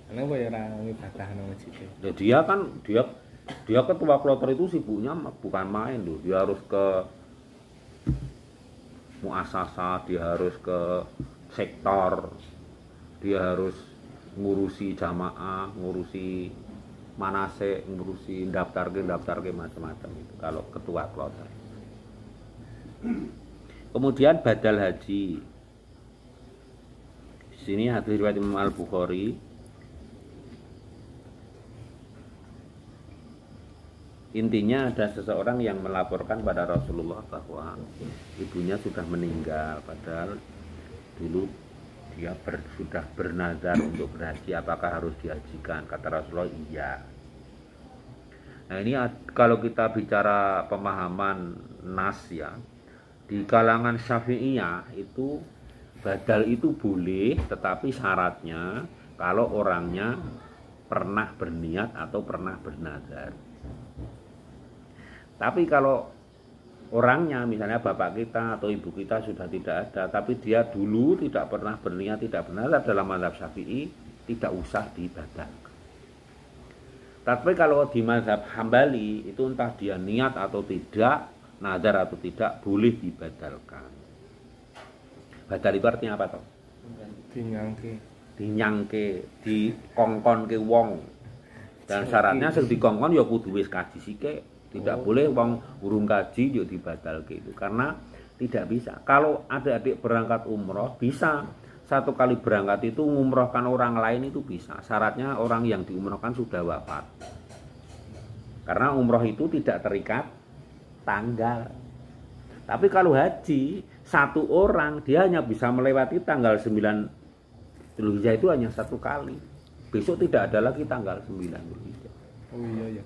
Kenapa ya orang ibadah nang masjid? Ya dia ketua kloter itu sibuknya bukan main loh. Dia harus ke muasasah, dia harus ke sektor, dia harus ngurusi jamaah, ngurusi manasik, ngurusi daftar ke macam-macam itu kalau ketua kloter. Kemudian badal haji. Di sini hadis riwayat Imam Al-Bukhari. Intinya ada seseorang yang melaporkan pada Rasulullah bahwa ibunya sudah meninggal, padahal dulu dia sudah bernazar untuk berhaji, apakah harus dihajikan? Kata Rasulullah, iya. Nah ini kalau kita bicara pemahaman nas ya, di kalangan Syafi'iyah itu badal itu boleh, tetapi syaratnya kalau orangnya pernah berniat atau pernah bernazar. Tapi kalau orangnya misalnya bapak kita atau ibu kita sudah tidak ada, tapi dia dulu tidak pernah berniat, tidak bernazar dalam mazhab Syafi'i, tidak usah dibadalkan. Tapi kalau di mazhab Hambali itu entah dia niat atau tidak, nazar atau tidak, boleh dibadalkan. Badal itu artinya apa toh? Dinyangke, dikongkon ke wong. Dan syaratnya sing dikongkon ya kudu wis kaji sithik. Tidak boleh wong urung kaji yuk dibatalke itu, karena tidak bisa. Kalau adik-adik berangkat umroh bisa, satu kali berangkat itu ngumrohkan orang lain itu bisa. Syaratnya orang yang diumrohkan sudah wafat. Karena umroh itu tidak terikat tanggal. Tapi kalau haji, satu orang dia hanya bisa melewati tanggal 9 Dzulhijjah itu hanya satu kali. Besok tidak ada lagi tanggal 9 Dzulhijjah. Oh iya.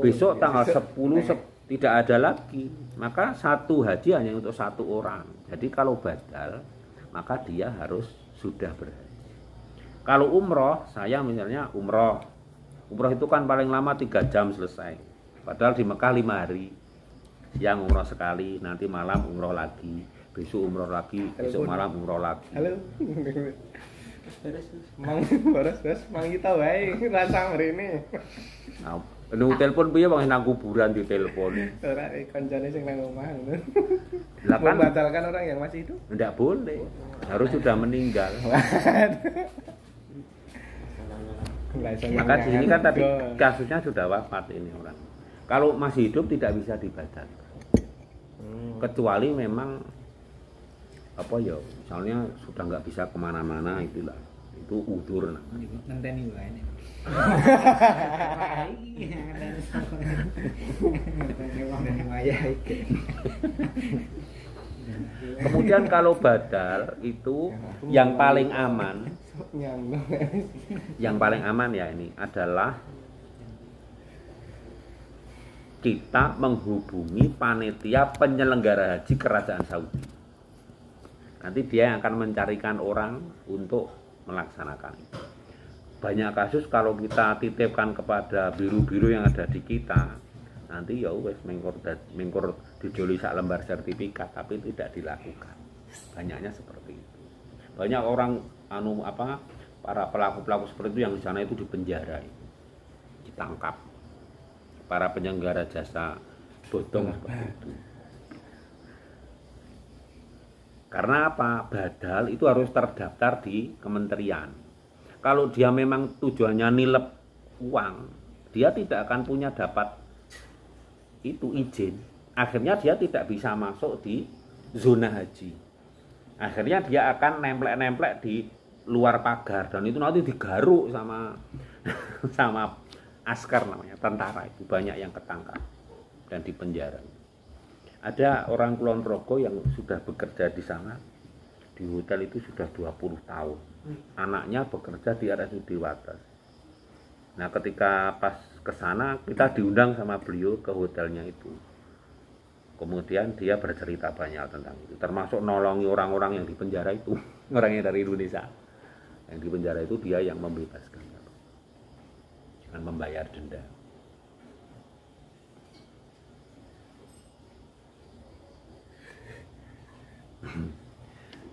Besok tanggal 10 tidak ada lagi. Maka satu haji hanya untuk satu orang. Jadi kalau badal, maka dia harus sudah berhaji. Kalau umroh, saya misalnya umroh itu kan paling lama 3 jam selesai. Padahal di Mekah 5 hari. Siang umroh sekali, nanti malam umroh lagi, besok umroh lagi, besok malam umroh lagi. Halo. Mang kita wae rasa mrene. Nah, nunggu telepon piye wong nang kuburan di telepon. Ora kancane sing nang omah ngono. Lah kan membatalkan orang yang masih hidup? Enggak boleh. Harus sudah meninggal. Maka di sini kan tadi kasusnya sudah wafat ini orang. Kalau masih hidup tidak bisa dibatalkan. Kecuali memang apa ya, misalnya sudah nggak bisa kemana-mana itulah, itu udzur namanya. Ngenteni wae ini. Kemudian kalau badal itu yang paling aman, ya ini adalah kita menghubungi panitia penyelenggara haji kerajaan Saudi. Nanti dia yang akan mencarikan orang untuk melaksanakan itu. Banyak kasus kalau kita titipkan kepada biru-biru yang ada di kita, nanti ya wes mengkor dijoli sak lembar sertifikat, tapi tidak dilakukan. Banyaknya seperti itu. Banyak orang para pelaku-pelaku seperti itu yang di sana itu dipenjara, ditangkap. Para penyelenggara jasa bodong seperti itu. Karena apa? Badal itu harus terdaftar di kementerian. Kalau dia memang tujuannya nilep uang, dia tidak akan punya dapat itu izin. Akhirnya dia tidak bisa masuk di zona haji. Akhirnya dia akan nemplek-nemplek di luar pagar dan itu nanti digaruk sama sama askar namanya, tentara itu banyak yang ketangkap dan dipenjara. Ada orang Kulon Progo yang sudah bekerja di sana, di hotel itu sudah 20 tahun. Anaknya bekerja di RSUD Wates. Nah, ketika pas ke sana, kita diundang sama beliau ke hotelnya itu. Kemudian dia bercerita banyak tentang itu, termasuk nolongi orang-orang yang di penjara itu, orangnya dari Indonesia. Yang di penjara itu dia yang membebaskan dengan membayar denda.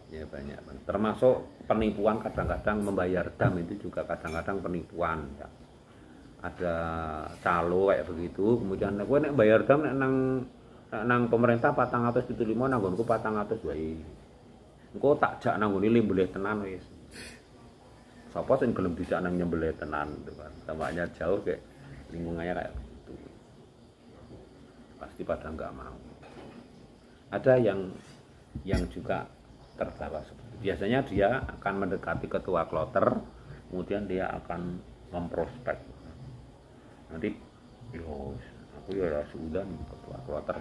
Ya banyak, termasuk penipuan, kadang-kadang membayar dam itu juga kadang-kadang penipuan ya. Ada calo kayak begitu, kemudian kowe nek bayar dam nek nang pemerintah 475 nang nggonku 400 wae. Engko tak jak nang ngene limbelih tenan wis. Sapa sing gelem dijak nang nyembelih tenan gitu kan. Tampaknya jauh kayak lingkungannya kayak gitu. Pasti pada enggak mau. Ada yang juga terbawa seperti biasanya dia akan mendekati ketua kloter, kemudian dia akan memprospek. Nanti yo aku ya sudah ketua kloter.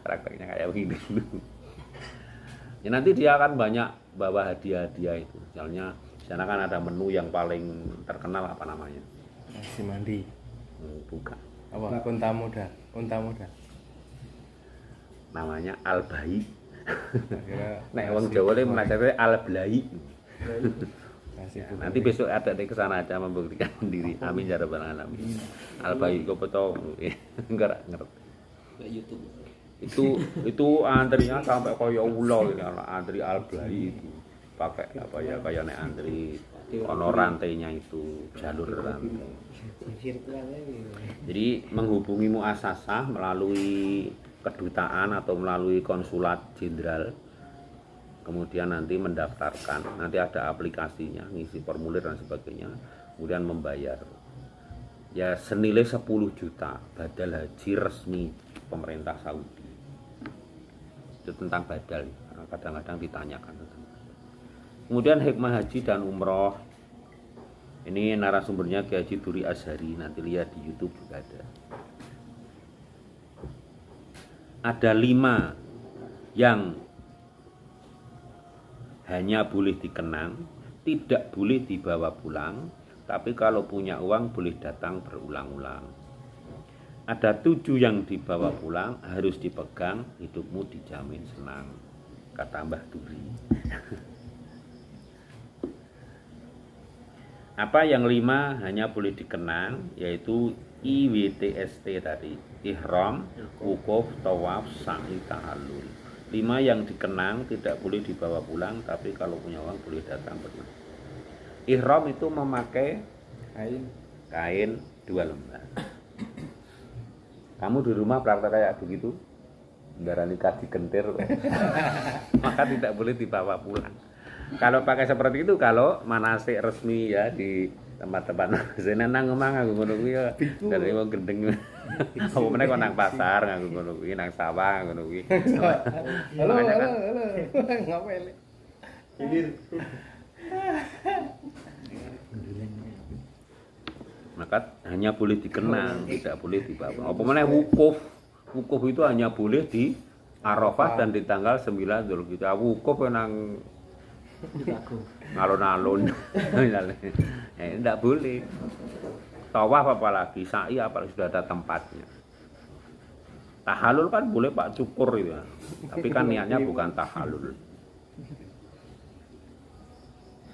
Prakteknya kayak begini dulu. Ya nanti dia akan banyak bawa hadiah-hadiah itu. Misalnya di sana kan ada menu yang paling terkenal apa namanya? Nasi mandi. Bukan. Apa? Unta muda. Namanya al-bayi. Nek Nasi wong Jawa le menasihati al-blai. Nasi Ya, nanti besok ada di kesana aja membuktikan diri. Amin ya rabbal alamin. Al-bayi kok beto enggak ngerti. Kayak YouTube. Itu antrinya sampai kaya ulo gitu, antri al-blai itu. Pakai apa ya kayak nek antri ono rantainya itu, jalur rantai. Jadi menghubungi muasasah melalui kedutaan atau melalui konsulat jenderal, kemudian nanti mendaftarkan, nanti ada aplikasinya, ngisi formulir dan sebagainya, kemudian membayar ya senilai 10 juta badal haji resmi pemerintah Saudi. Itu tentang badal, kadang-kadang ditanyakan tentang badal. Kemudian hikmah haji dan umroh, ini narasumbernya Kiai Haji Duri Azhari, nanti lihat di YouTube juga ada. Ada 5 yang hanya boleh dikenang, tidak boleh dibawa pulang, tapi kalau punya uang boleh datang berulang-ulang. Ada 7 yang dibawa pulang, harus dipegang, hidupmu dijamin senang, kata Mbah Duri. Apa yang 5 hanya boleh dikenang, yaitu IWTST tadi, ihram, wukuf, tawaf, sa'i, tahallul. 5 yang dikenang tidak boleh dibawa pulang, tapi kalau punya uang boleh datang berulang. Ihram itu memakai kain 2 lembar. Kamu di rumah praktek kayak begitu, darani kaki gentir, maka tidak boleh dibawa pulang. Kalau pakai seperti itu, kalau manasik resmi ya di tempat-tempat sene nang omah nganggo ngono kuwi ya dari wong gendeng. Apa meneh kok nang pasar nganggo ngono kuwi, nang sawah ngono kuwi. Halo. Ngapain? Hilir. Maka hanya boleh dikenang, tidak boleh dibawa. Apa meneh wukuf. Wukuf itu hanya boleh di Arafah dan di tanggal 9 Dzulhijjah. Wukuf nang alun-alun. Tidak boleh. Tawaf apalagi, sa'i apalagi sudah ada tempatnya. Tahallul kan boleh Pak cukur itu ya. Tapi kan niatnya bukan tahallul.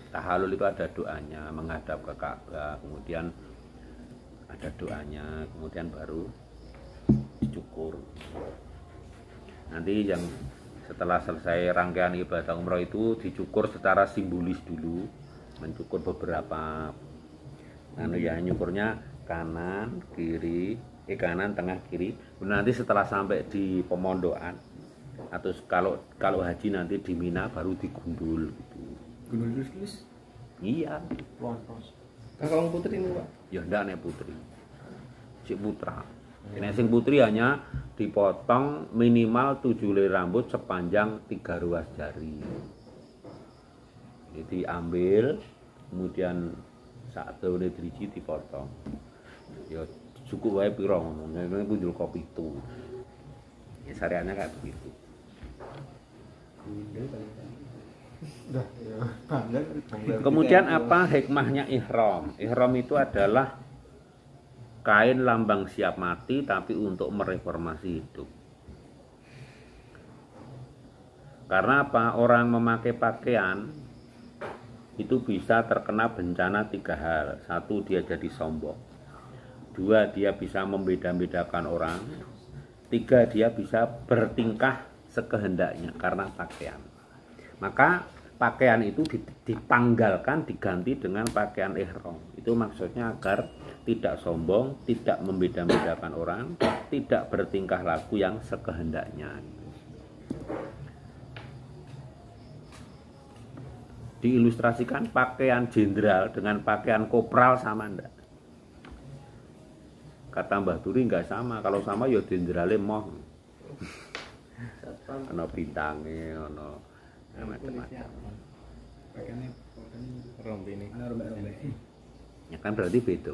Tahallul itu ada doanya, menghadap ke Ka'bah, kemudian ada doanya, kemudian baru dicukur. Nanti yang setelah selesai rangkaian ibadah umroh itu dicukur secara simbolis dulu, mencukur beberapa nyukurnya kanan, kiri, kanan, tengah, kiri. Nanti setelah sampai di pemondokan atau kalau haji nanti di Mina baru digundul gitu. Gundul terus. Iya. Kakak putri ini Pak. Ya ndak nek putri. Si putra. Nek sing putri hanya dipotong minimal 7 helai rambut sepanjang 3 ruas jari. Jadi ambil kemudian sak daune driji dipotong. Ya cukup wae pira ngono. Nek kunjul kopi itu. Ya syariatnya kayak begitu. Kemudian apa hikmahnya ihram? Ihram itu adalah kain lambang siap mati tapi untuk mereformasi hidup. Karena apa? Orang memakai pakaian itu bisa terkena bencana 3 hal. 1, dia jadi sombong. 2, dia bisa membeda-bedakan orang. 3, dia bisa bertingkah sekehendaknya karena pakaian. Maka pakaian itu ditanggalkan, diganti dengan pakaian ihram. Itu maksudnya agar tidak sombong, tidak membeda-bedakan orang, tidak bertingkah laku yang sekehendaknya. Diilustrasikan pakaian jenderal dengan pakaian kopral sama enggak? Kata Mbah Turi enggak sama. Kalau sama ya jenderale moh. Ana bintangnya, ana macam-macam. Pakaiannya Rompi ini. rombak-rombak. Ya kan berarti beda.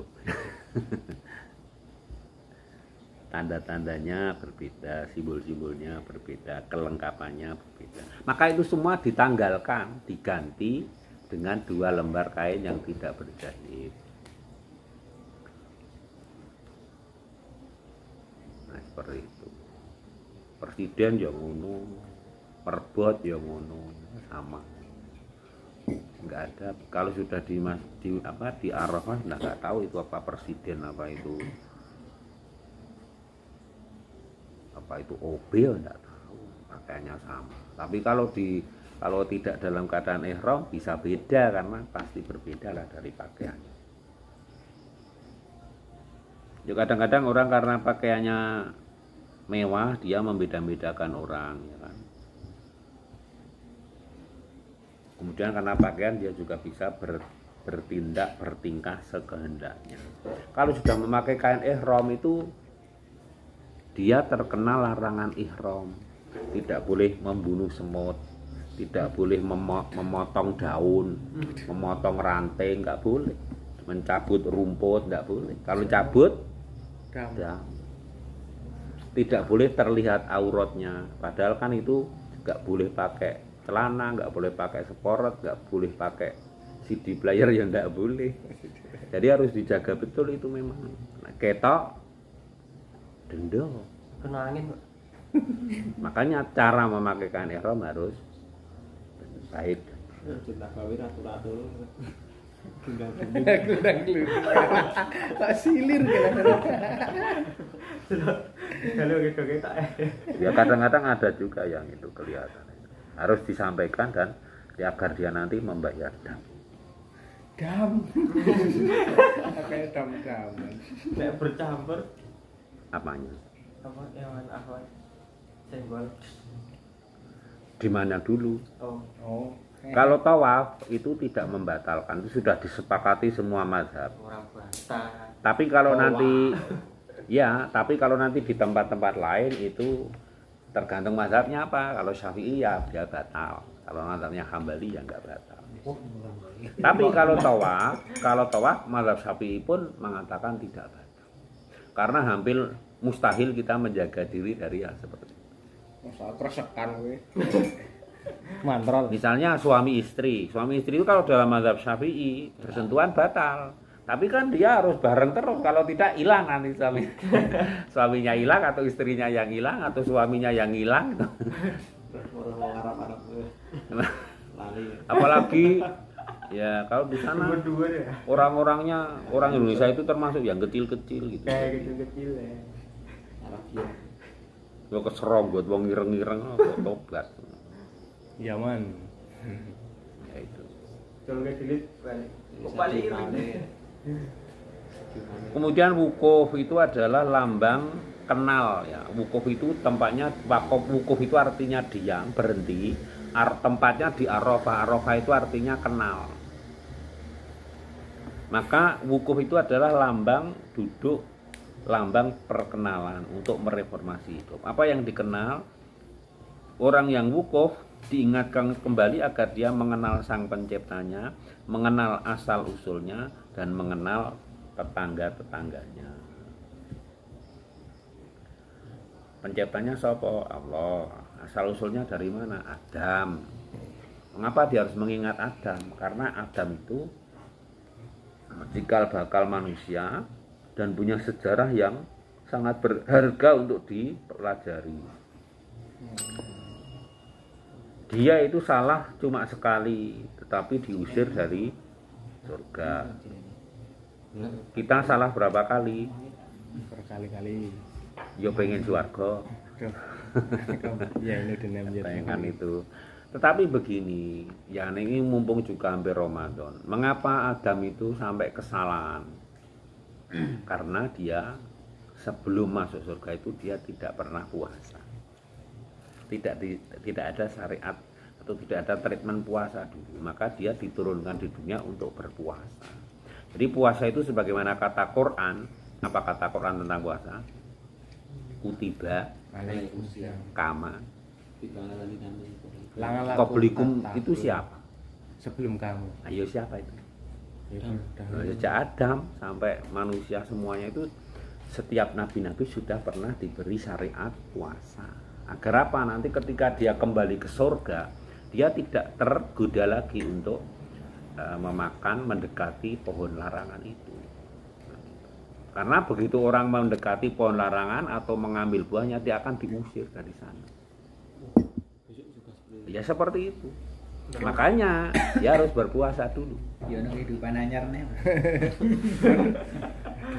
Tanda-tandanya berbeda, simbol-simbolnya berbeda, kelengkapannya berbeda. Maka itu semua ditanggalkan, diganti dengan 2 lembar kain yang tidak berjahit. Nah, seperti itu. Presiden yang ngono, perbot yang ngono, sama. Enggak ada. Kalau sudah di Arafah enggak tahu itu apa presiden, apa itu OB, enggak tahu. Pakaiannya sama. Tapi kalau tidak dalam keadaan ihram bisa beda karena pasti berbeda lah dari pakaiannya. Ya kadang-kadang orang karena pakaiannya mewah dia membeda-bedakan orang, ya kan. Kemudian karena pakaian dia juga bisa bertindak, bertingkah sekehendaknya. Kalau sudah memakai kain ihram itu dia terkena larangan ihram. Tidak boleh membunuh semut, tidak boleh memotong daun, memotong ranting, nggak boleh. Mencabut rumput nggak boleh. Kalau cabut, tidak boleh terlihat auratnya. Padahal kan itu nggak boleh pakai celana, nggak boleh pakai sport, nggak boleh pakai CD player, yang nggak boleh. Jadi harus dijaga betul itu memang. Nah, ketok, denda, Kena angin, Pak. Makanya cara memakai kain ihram harus baik. Cinta gawe ratu-ratu. Gludang-gludung. Tak silir Kalau gitu kita Ya kadang-kadang ada juga yang itu kelihatan. Harus disampaikan dan agar dia nanti membayar dam. Kayak dam-dam. nek bercampur Apanya? apa yang apa? Senggol. Di mana dulu? Oh. Kalau tawaf itu tidak membatalkan, itu sudah disepakati semua mazhab. Orang basah. Tapi kalau nanti di tempat-tempat lain itu tergantung mazhabnya apa. Kalau Syafi'i ya dia batal. Kalau mazhabnya Hambali ya enggak batal. Tapi kalau tawaf mazhab Syafi'i pun mengatakan tidak batal. Karena hampir mustahil kita menjaga diri dari hal seperti itu. Masa kresekan kowe. Mantrol. Misalnya suami istri itu kalau dalam mazhab Syafi'i bersentuhan batal. Tapi kan dia harus bareng terus, kalau tidak hilang nanti suaminya hilang atau istrinya yang hilang atau suaminya yang hilang. Orang Arab lali. Apalagi ya kalau di sana orang-orangnya orang Indonesia itu termasuk yang kecil-kecil gitu. Kayak kecil-kecil ya. Arabia. Yo keseronggot wong ireng-ireng kok tobat. Yaman. Ya itu. Kalau nggak dilit balik. Kok balik? Kemudian wukuf itu adalah lambang kenal ya. Wukuf itu tempatnya, wukuf itu artinya diam, berhenti. Tempatnya di Arafah. Arafah itu artinya kenal. Maka wukuf itu adalah lambang duduk, lambang perkenalan untuk mereformasi hidup. Apa yang dikenal? Orang yang wukuf diingatkan kembali agar dia mengenal sang penciptanya, mengenal asal usulnya, dan mengenal tetangga-tetangganya. Penciptanya siapa? Allah. Asal usulnya dari mana? Adam. Mengapa dia harus mengingat Adam? Karena Adam itu cikal bakal manusia dan punya sejarah yang sangat berharga untuk dipelajari. Dia itu salah cuma sekali, tetapi diusir dari surga. Kita salah berapa kali? Berkali-kali. Yo pengen surga. Ya ini Bayangkan itu. Tetapi begini, ya ini mumpung juga hampir Ramadan. Mengapa Adam itu sampai kesalahan? Karena dia sebelum masuk surga itu dia tidak pernah puasa. Tidak ada syariat atau tidak ada treatment puasa dulu. Maka dia diturunkan di dunia untuk berpuasa. Jadi puasa itu sebagaimana kata Quran. Apa kata Quran tentang puasa? Kutiba kama qablikum itu siapa? Sebelum kamu. Ayo siapa itu? Sejak Adam sampai manusia semuanya itu, setiap nabi-nabi sudah pernah diberi syariat puasa. Agar apa? Nanti ketika dia kembali ke surga, dia tidak tergoda lagi untuk memakan, mendekati pohon larangan itu. Karena begitu orang mendekati pohon larangan atau mengambil buahnya, dia akan diusir dari sana. Ya seperti itu. Makanya dia harus berpuasa dulu. Ya nang kehidupan anyar nih.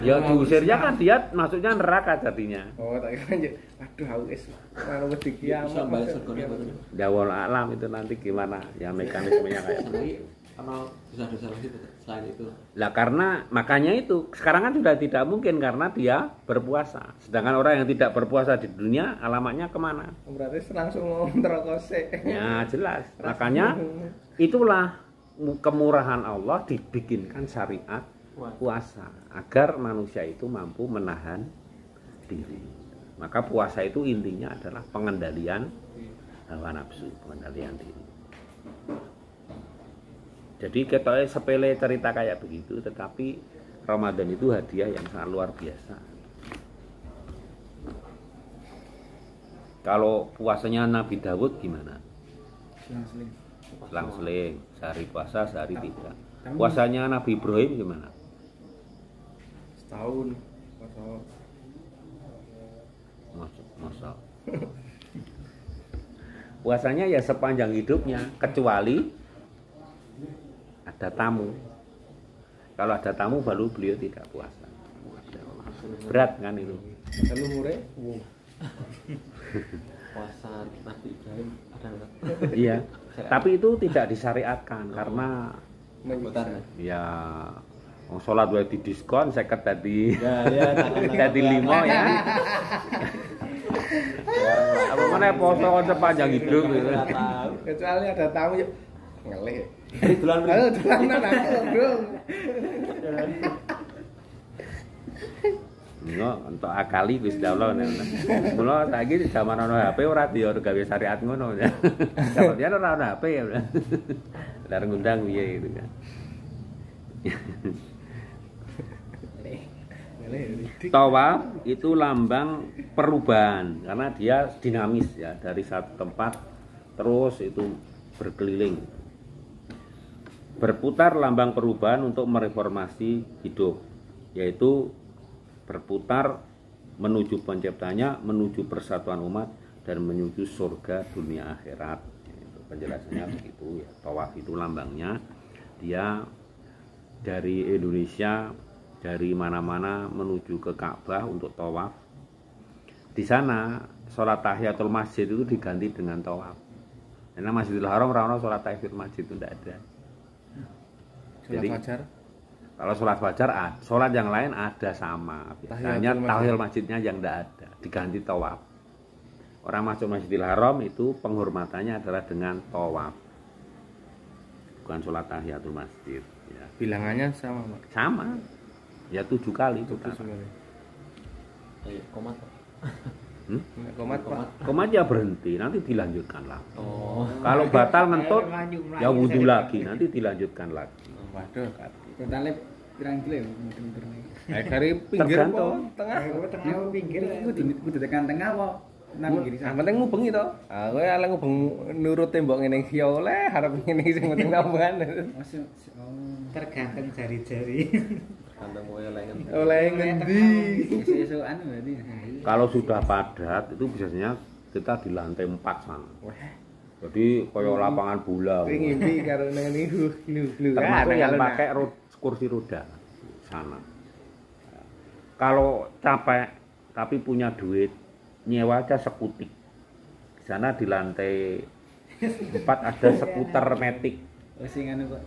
Ya diusirnya kan dia masuknya neraka jadinya. Oh, tak kira aduh aku wis ora wedi kiamat. Ya wal alam itu nanti gimana ya mekanismenya kayak begitu. Karena dosa-dosa lagi selain itu. Lah karena makanya itu sekarang kan sudah tidak mungkin karena dia berpuasa. Sedangkan orang yang tidak berpuasa di dunia alamatnya kemana? Berarti langsung mau neraka sik. Ya jelas. Makanya itulah kemurahan Allah dibikinkan syariat puasa agar manusia itu mampu menahan diri. Maka puasa itu intinya adalah pengendalian hawa nafsu, pengendalian diri. Jadi kita sepele cerita kayak begitu, tetapi Ramadan itu hadiah yang sangat luar biasa. Kalau puasanya Nabi Dawud gimana? Selang-seling, sehari puasa, sehari tidak. Puasanya Nabi Ibrahim gimana? Setahun. Masa. Puasanya ya sepanjang hidupnya, kecuali ada tamu. Kalau ada tamu baru beliau tidak puasa. Berat kan itu. Kalau umure Puasa Nabi Ibrahim ada enggak? Iya. Tapi itu tidak disyariatkan karena ya sholat wae di diskon 50 tadi. Tadi 5 ya. Apa mana poso sepanjang hidup gitu. Kecuali ada tamu yuk ngelih. Dolan dong. Yo untuk akali wis daula nek. Mula saiki zaman ana HP ora dior gawe syariat ngono ya. Sampeyan ora ana HP ya. Lah ngundang piye gitu kan. Tawaf itu lambang perubahan karena dia dinamis ya, dari satu tempat terus itu berkeliling. Berputar lambang perubahan untuk mereformasi hidup, yaitu berputar menuju penciptanya, menuju persatuan umat dan menuju surga dunia akhirat. Itu penjelasannya begitu ya. Tawaf itu lambangnya dia dari Indonesia, dari mana-mana menuju ke Ka'bah untuk tawaf. Di sana sholat tahiyatul masjid itu diganti dengan tawaf. Karena Masjidil Haram ora ono sholat tahiyatul masjid itu tidak ada. Jadi Kalau sholat fajar, sholat yang lain ada sama. Hanya tahiyul masjidnya yang tidak ada, diganti tawaf. Orang masuk Masjidil Haram itu penghormatannya adalah dengan tawaf, bukan sholat tahiyatul masjid. Ya. Bilangannya sama, Pak. Sama, ya 7 kali. Komat. Komat, Pak. Komat ya berhenti, nanti dilanjutkan lagi. Oh. Kalau batal ngentut, ya wudhu lagi, nanti dilanjutkan lagi. Waduh, Totalnya pirang kilo ya muter-muter nih. dari pinggir Tergantung. apa tengah? Tengah pinggir kudu tekan tengah apa nang kiri Yang penting ngubengi to. Ah, kowe ala ngubeng nurut tembok ngene iki ya oleh, harap ngene sing penting tambahan. Masuk tergantung jari-jari. Kantong kowe lengan. Oleh ngendi? Esuk-esukan berarti. Kalau sudah padat, itu biasanya kita di lantai 4 sana. Jadi kayak lapangan bola. Kowe ngimpi karo nang niku. Termasuk yang pakai kursi roda sana. Kalau capek tapi punya duit, nyewa aja skutik. Di sana di lantai 4 ada skuter metik. Sing anu kok.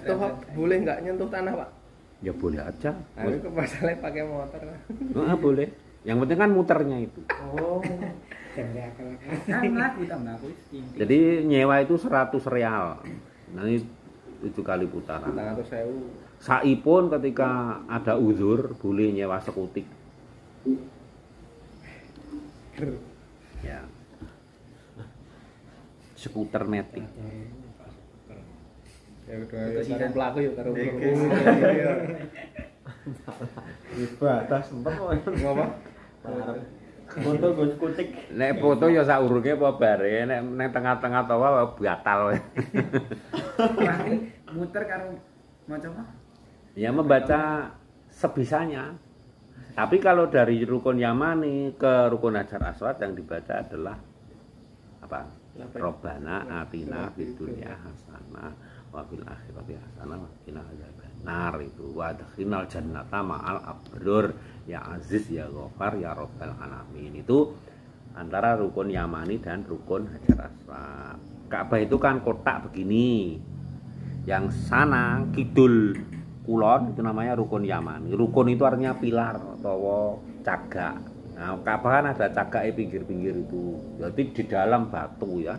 Tuh, boleh enggak nyentuh tanah, Pak? Ya boleh aja. Aku kok masalahnya pakai motor. Boleh. Yang penting kan muternya itu. Oh. Jare akal. Kan mlaku. Jadi nyewa itu 100 real. Nanti 7 kali putaran. 400.000. Sa'i pun ketika ada uzur boleh nyewa skutik. Ya. Skuter metik. Ya udah ya pelaku yuk karo Ibadah sempet kok. ngapa? Foto gue kutik. Nek foto ya sak urunge apa bare, nek nang tengah-tengah tawa batal. Muter karo maca apa? Ya membaca sebisanya. Tapi kalau dari rukun Yamani ke rukun Hajar Aswad yang dibaca adalah apa? Robbana atina fid dunya hasanah wa fil akhirati hasanah wa qina adzabannar itu wa adkhilnal jannata ma'al abrur ya aziz ya ghafar ya rabbal alamin. Itu antara rukun Yamani dan rukun Hajar Aswad. Ka'bah itu kan kotak begini. Yang sana kidul kulon itu namanya rukun Yamani. Rukun itu artinya pilar atau cagak. Nah, Ka'bah kan ada cagak pinggir-pinggir itu. Jadi di dalam batu ya.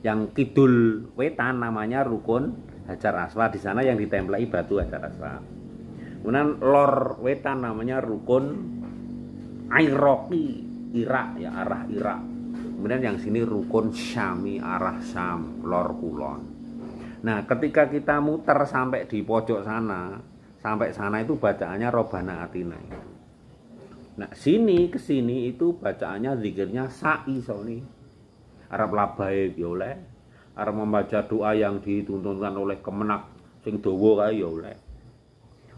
Yang kidul wetan namanya rukun Hajar Aswad. Di sana yang ditemplei batu Hajar Aswad. Kemudian lor wetan namanya rukun Airoki, Irak ya, arah Irak. Kemudian yang sini rukun Syami, arah Syam, lor kulon. Nah, ketika kita muter sampai di pojok sana, sampai sana itu bacaannya Robbana Atina itu. Nah, sini ke sini itu bacaannya zikirnya sa'i soni. Arab labaik ya oleh. Arab membaca doa yang dituntunkan oleh Kemenak sing dawa kae ya oleh.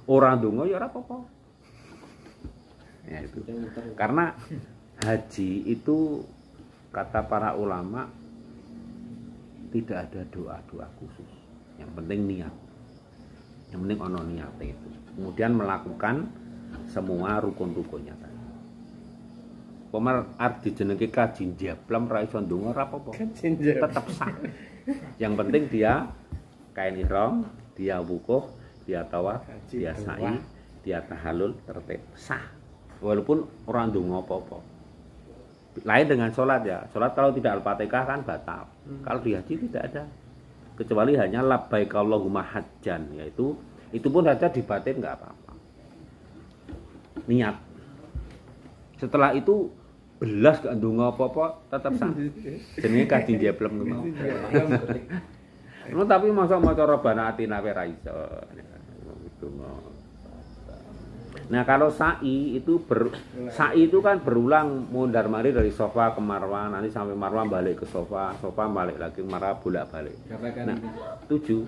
Ora ndonga ya ora apa-apa. Ya itu. Karena haji itu kata para ulama tidak ada doa-doa khusus. Yang penting niat. Yang penting ono niat itu. Kemudian melakukan semua rukun-rukunnya tadi. Pemar arti jenenge kaji njablam ra iso ndonga ora apa-apa. Tetap sah. Yang penting dia kain ihram, dia wukuf, dia tawaf, dia sa'i, dia tahallul tertib sah. Walaupun orang ndonga apa-apa. Lain dengan sholat ya. Sholat kalau tidak Al-Fatihah kan batal. Kalau di haji tidak ada. Kecuali hanya labbaik Allahumma hajjan, yaitu itu pun saja dibatin enggak apa-apa. Niat. Setelah itu belas gak ndonga apa-apa tetap sah. Jenenge kaji njeblem ngono. Tapi masa maca Robbana Atina wa ra iso. Nah, kalau sa'i itu sa'i itu kan berulang mondar-mandir dari Sofa ke Marwah, nanti sampai Marwah balik ke Sofa, Sofa balik lagi Marwah bolak-balik. Nah, 7.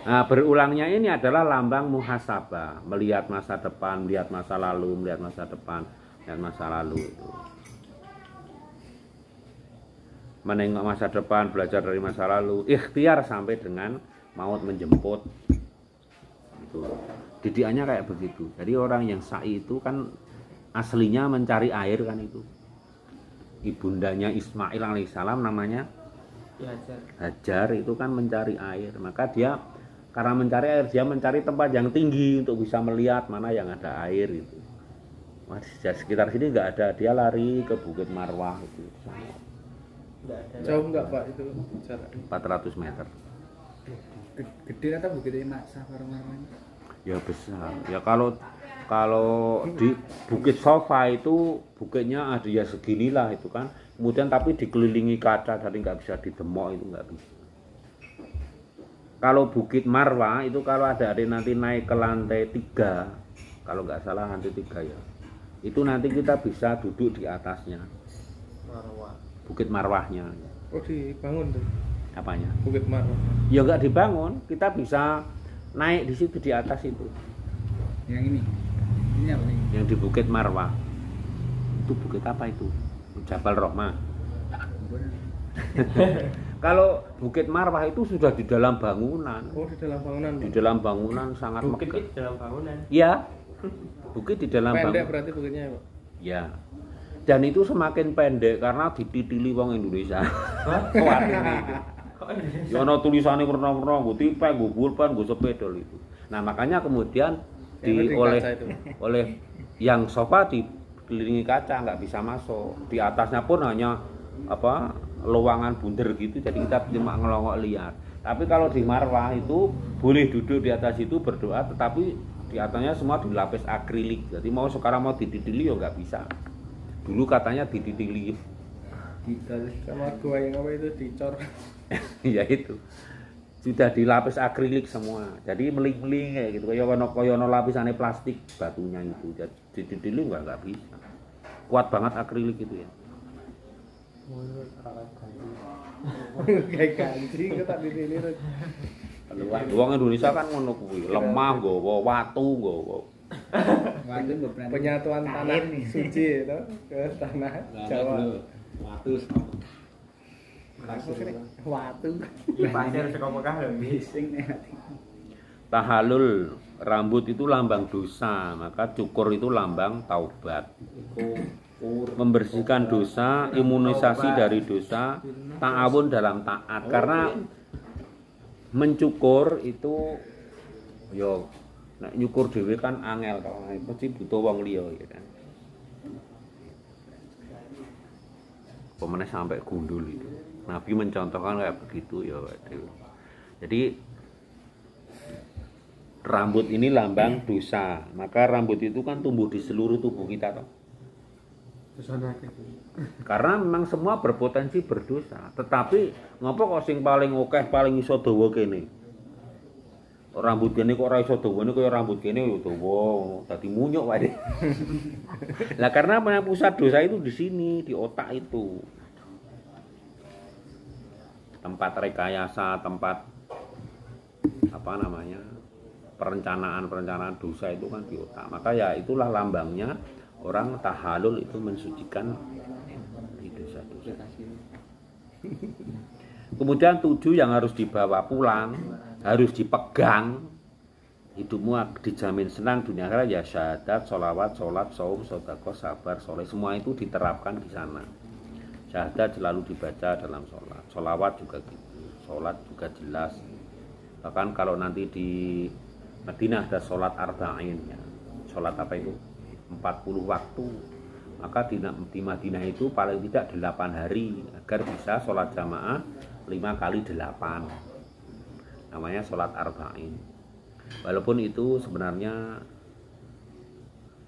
Nah, berulangnya ini adalah lambang muhasabah, melihat masa depan, melihat masa lalu, melihat masa depan, melihat masa lalu itu. Menengok masa depan, belajar dari masa lalu, ikhtiar sampai dengan maut menjemput. Itu. Didikannya kayak begitu. Jadi orang yang sa'i itu kan aslinya mencari air kan itu. Ibundanya Ismail alaihissalam namanya Hajar itu kan mencari air. Maka dia Karena mencari air, dia mencari tempat yang tinggi untuk bisa melihat mana yang ada air itu. Wah, di sekitar sini nggak ada, dia lari ke Bukit Marwah itu. Jauh nggak Pak itu jarak? 400 meter. Gede atau bukitnya Mak Safar-Marwan? Ya besar. Ya kalau di Bukit Sofa itu bukitnya ada ya seginilah itu kan. Kemudian tapi dikelilingi kaca jadi nggak bisa didemok, itu nggak bisa. Kalau Bukit Marwah itu kalau ada nanti naik ke lantai 3, kalau nggak salah lantai 3 ya, itu nanti kita bisa duduk di atasnya. Bukit Marwahnya. Oh dibangun tuh. Apanya? Bukit Marwah. Ya nggak dibangun, kita bisa naik di situ di atas itu. Yang ini apa nih? Yang di Bukit Marwah. Itu bukit apa itu? Jabal Rahmah. Kalau Bukit Marwah itu sudah di dalam bangunan. Oh di dalam bangunan. Di dalam bangunan sangat Bukit megah. di dalam bangunan. Iya. Bukit di dalam Pendek bangunan. berarti bukitnya ya Pak? Ya. Dan itu semakin pendek karena dititili wong Indonesia. Kuat ini. Ya ana tulisannya warna-warna, nggo tipek, nggo pulpen, nggo sepedol itu. Nah, makanya kemudian oleh yang sofa dikelilingi kaca, nggak bisa masuk. Di atasnya pun hanya luangan bunder gitu, jadi kita cuma ngelongok lihat. Tapi kalau di Marwah itu boleh duduk di atas itu berdoa, tetapi di atasnya semua dilapis akrilik. Jadi sekarang mau dititili ya nggak bisa. Dulu katanya dititili. Sama gua yang apa itu dicor. Ya itu. Sudah dilapis akrilik semua. Jadi meling-meling kayak gitu. Kayak ono lapisane plastik batunya itu. Jadi dititili nggak bisa. Kuat banget akrilik itu ya. Kayak ganti kok tak ditili terus. Wong Indonesia kan ngono kuwi, lemah nggawa watu nggawa. Waktu beberapa Penyatuan tanah suci itu ke tanah Jawa. Watu. Pasir saka Mekah lho. bising nih. Tahallul, rambut itu lambang dosa, maka cukur itu lambang taubat. Membersihkan dosa, imunisasi dari dosa, ta'awun dalam taat. Karena mencukur itu yo nek nyukur dhewe kan angel to, mesti butuh wong liya ya kan. Pemenang sampai gundul itu. Nabi mencontohkan kayak begitu ya. Jadi rambut ini lambang dosa, maka rambut itu kan tumbuh di seluruh tubuh kita toh. Karena memang semua berpotensi berdosa, tetapi ngopo kok sing paling akeh paling iso dawa kene. Rambut kene kok ora iso dawane kaya rambut kene yo dawa, dadi munyuk wae. Lah karena pusat dosa itu di sini, di otak itu. Tempat rekayasa, tempat perencanaan dosa itu kan di otak. Maka ya itulah lambangnya orang tahallul itu mensucikan di dosa-dosa. Kemudian 7 yang harus dibawa pulang, harus dipegang. Hidupmu dijamin senang dunia akhirat ya syahadat, sholawat, sholat, saum, sedekah, sabar, soleh. Semua itu diterapkan di sana. Syahadat selalu dibaca dalam sholat. Sholawat juga gitu. Sholat juga jelas. Bahkan kalau nanti di Madinah ada sholat arba'in ya. Sholat apa itu? 40 waktu. Maka di Madinah itu paling tidak 8 hari agar bisa sholat jamaah 5 kali 8. Namanya sholat arba'in. Walaupun itu sebenarnya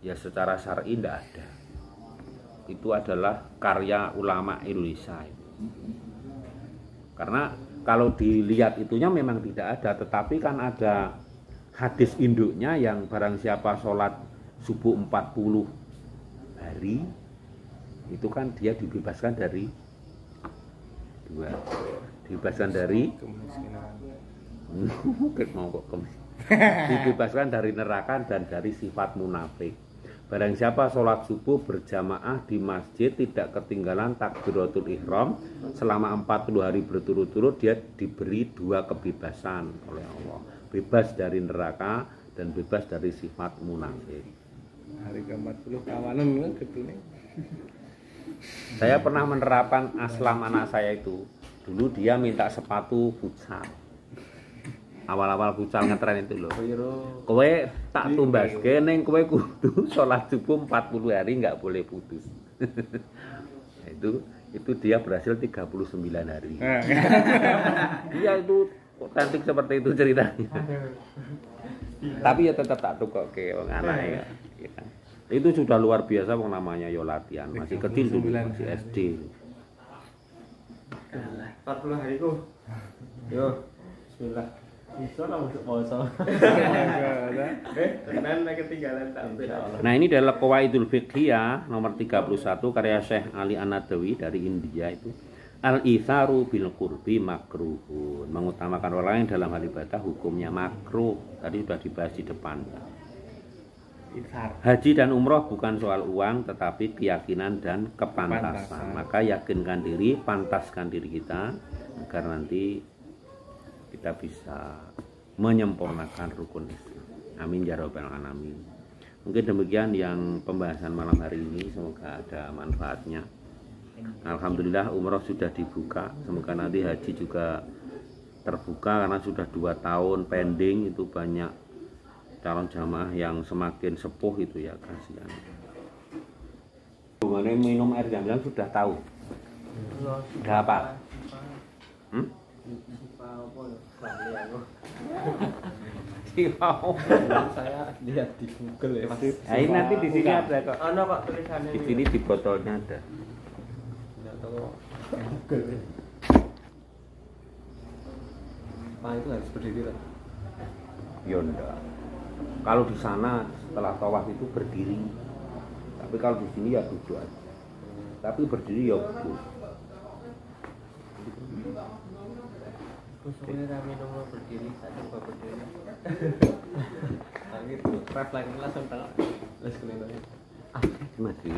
ya secara syar'i tidak ada. Itu adalah karya ulama Indonesia. Karena kalau dilihat itunya memang tidak ada, tetapi kan ada hadis induknya yang barang siapa sholat subuh 40 hari itu kan dia dibebaskan dari dibebaskan dari neraka dan dari sifat munafik. Barang siapa sholat subuh berjamaah di masjid tidak ketinggalan takbiratul ihram selama 40 hari berturut-turut, dia diberi 2 kebebasan oleh Allah. Bebas dari neraka dan bebas dari sifat munafik. Hari ke-40 kawanan gitu nih. Saya pernah menerapkan Aslam anak saya itu. Dulu dia minta sepatu futsal. awal-awal futsal ngetren itu loh. Piro Kowe tak tumbaske ning kowe kudu salat subuh 40 hari nggak boleh putus. itu dia berhasil 39 hari. Iya itu otentik seperti itu ceritanya. Tapi ya tetap tak tukokke wong anake ya. Itu sudah luar biasa wong namanya yo latihan, masih kecil dulu, masih SD. 40 hariku. Yo, bismillah. iso lah untuk poso. Tenan ketinggalan tak beda. Nah, ini adalah Qawaidul Fiqhiyah nomor 31 karya Syekh Ali An-Nadawi dari India itu. Al-itharu bil qurbi makruhun. Mengutamakan orang lain dalam hal ibadah hukumnya makruh. Tadi sudah dibahas di depan. Haji dan umroh bukan soal uang tetapi keyakinan dan kepantasan. Maka yakinkan diri, pantaskan diri kita agar nanti kita bisa menyempurnakan rukun Islam. Amin ya rabbal alamin. Mungkin demikian yang pembahasan malam hari ini, semoga ada manfaatnya. Alhamdulillah umroh sudah dibuka, semoga nanti haji juga terbuka karena sudah 2 tahun pending. Itu banyak calon jamaah yang semakin sepuh itu ya, kasihan. Mengenai minum air zam-zam sudah tahu? Sudah apa? Saya lihat di Google ya. Nah, ini nanti di sini ada kok. Ono Pak tulisannya. Di sini di botolnya ada. Enggak tahu Google. Pak itu harus berdiri kan? Ya enggak. Kalau di sana setelah tawaf itu berdiri. Tapi kalau di sini ya duduk aja. Tapi berdiri ya boleh. Khususnya kami nomor berdiri, saya coba berdiri. Tapi itu refleks langsung tak. Let's go. Masih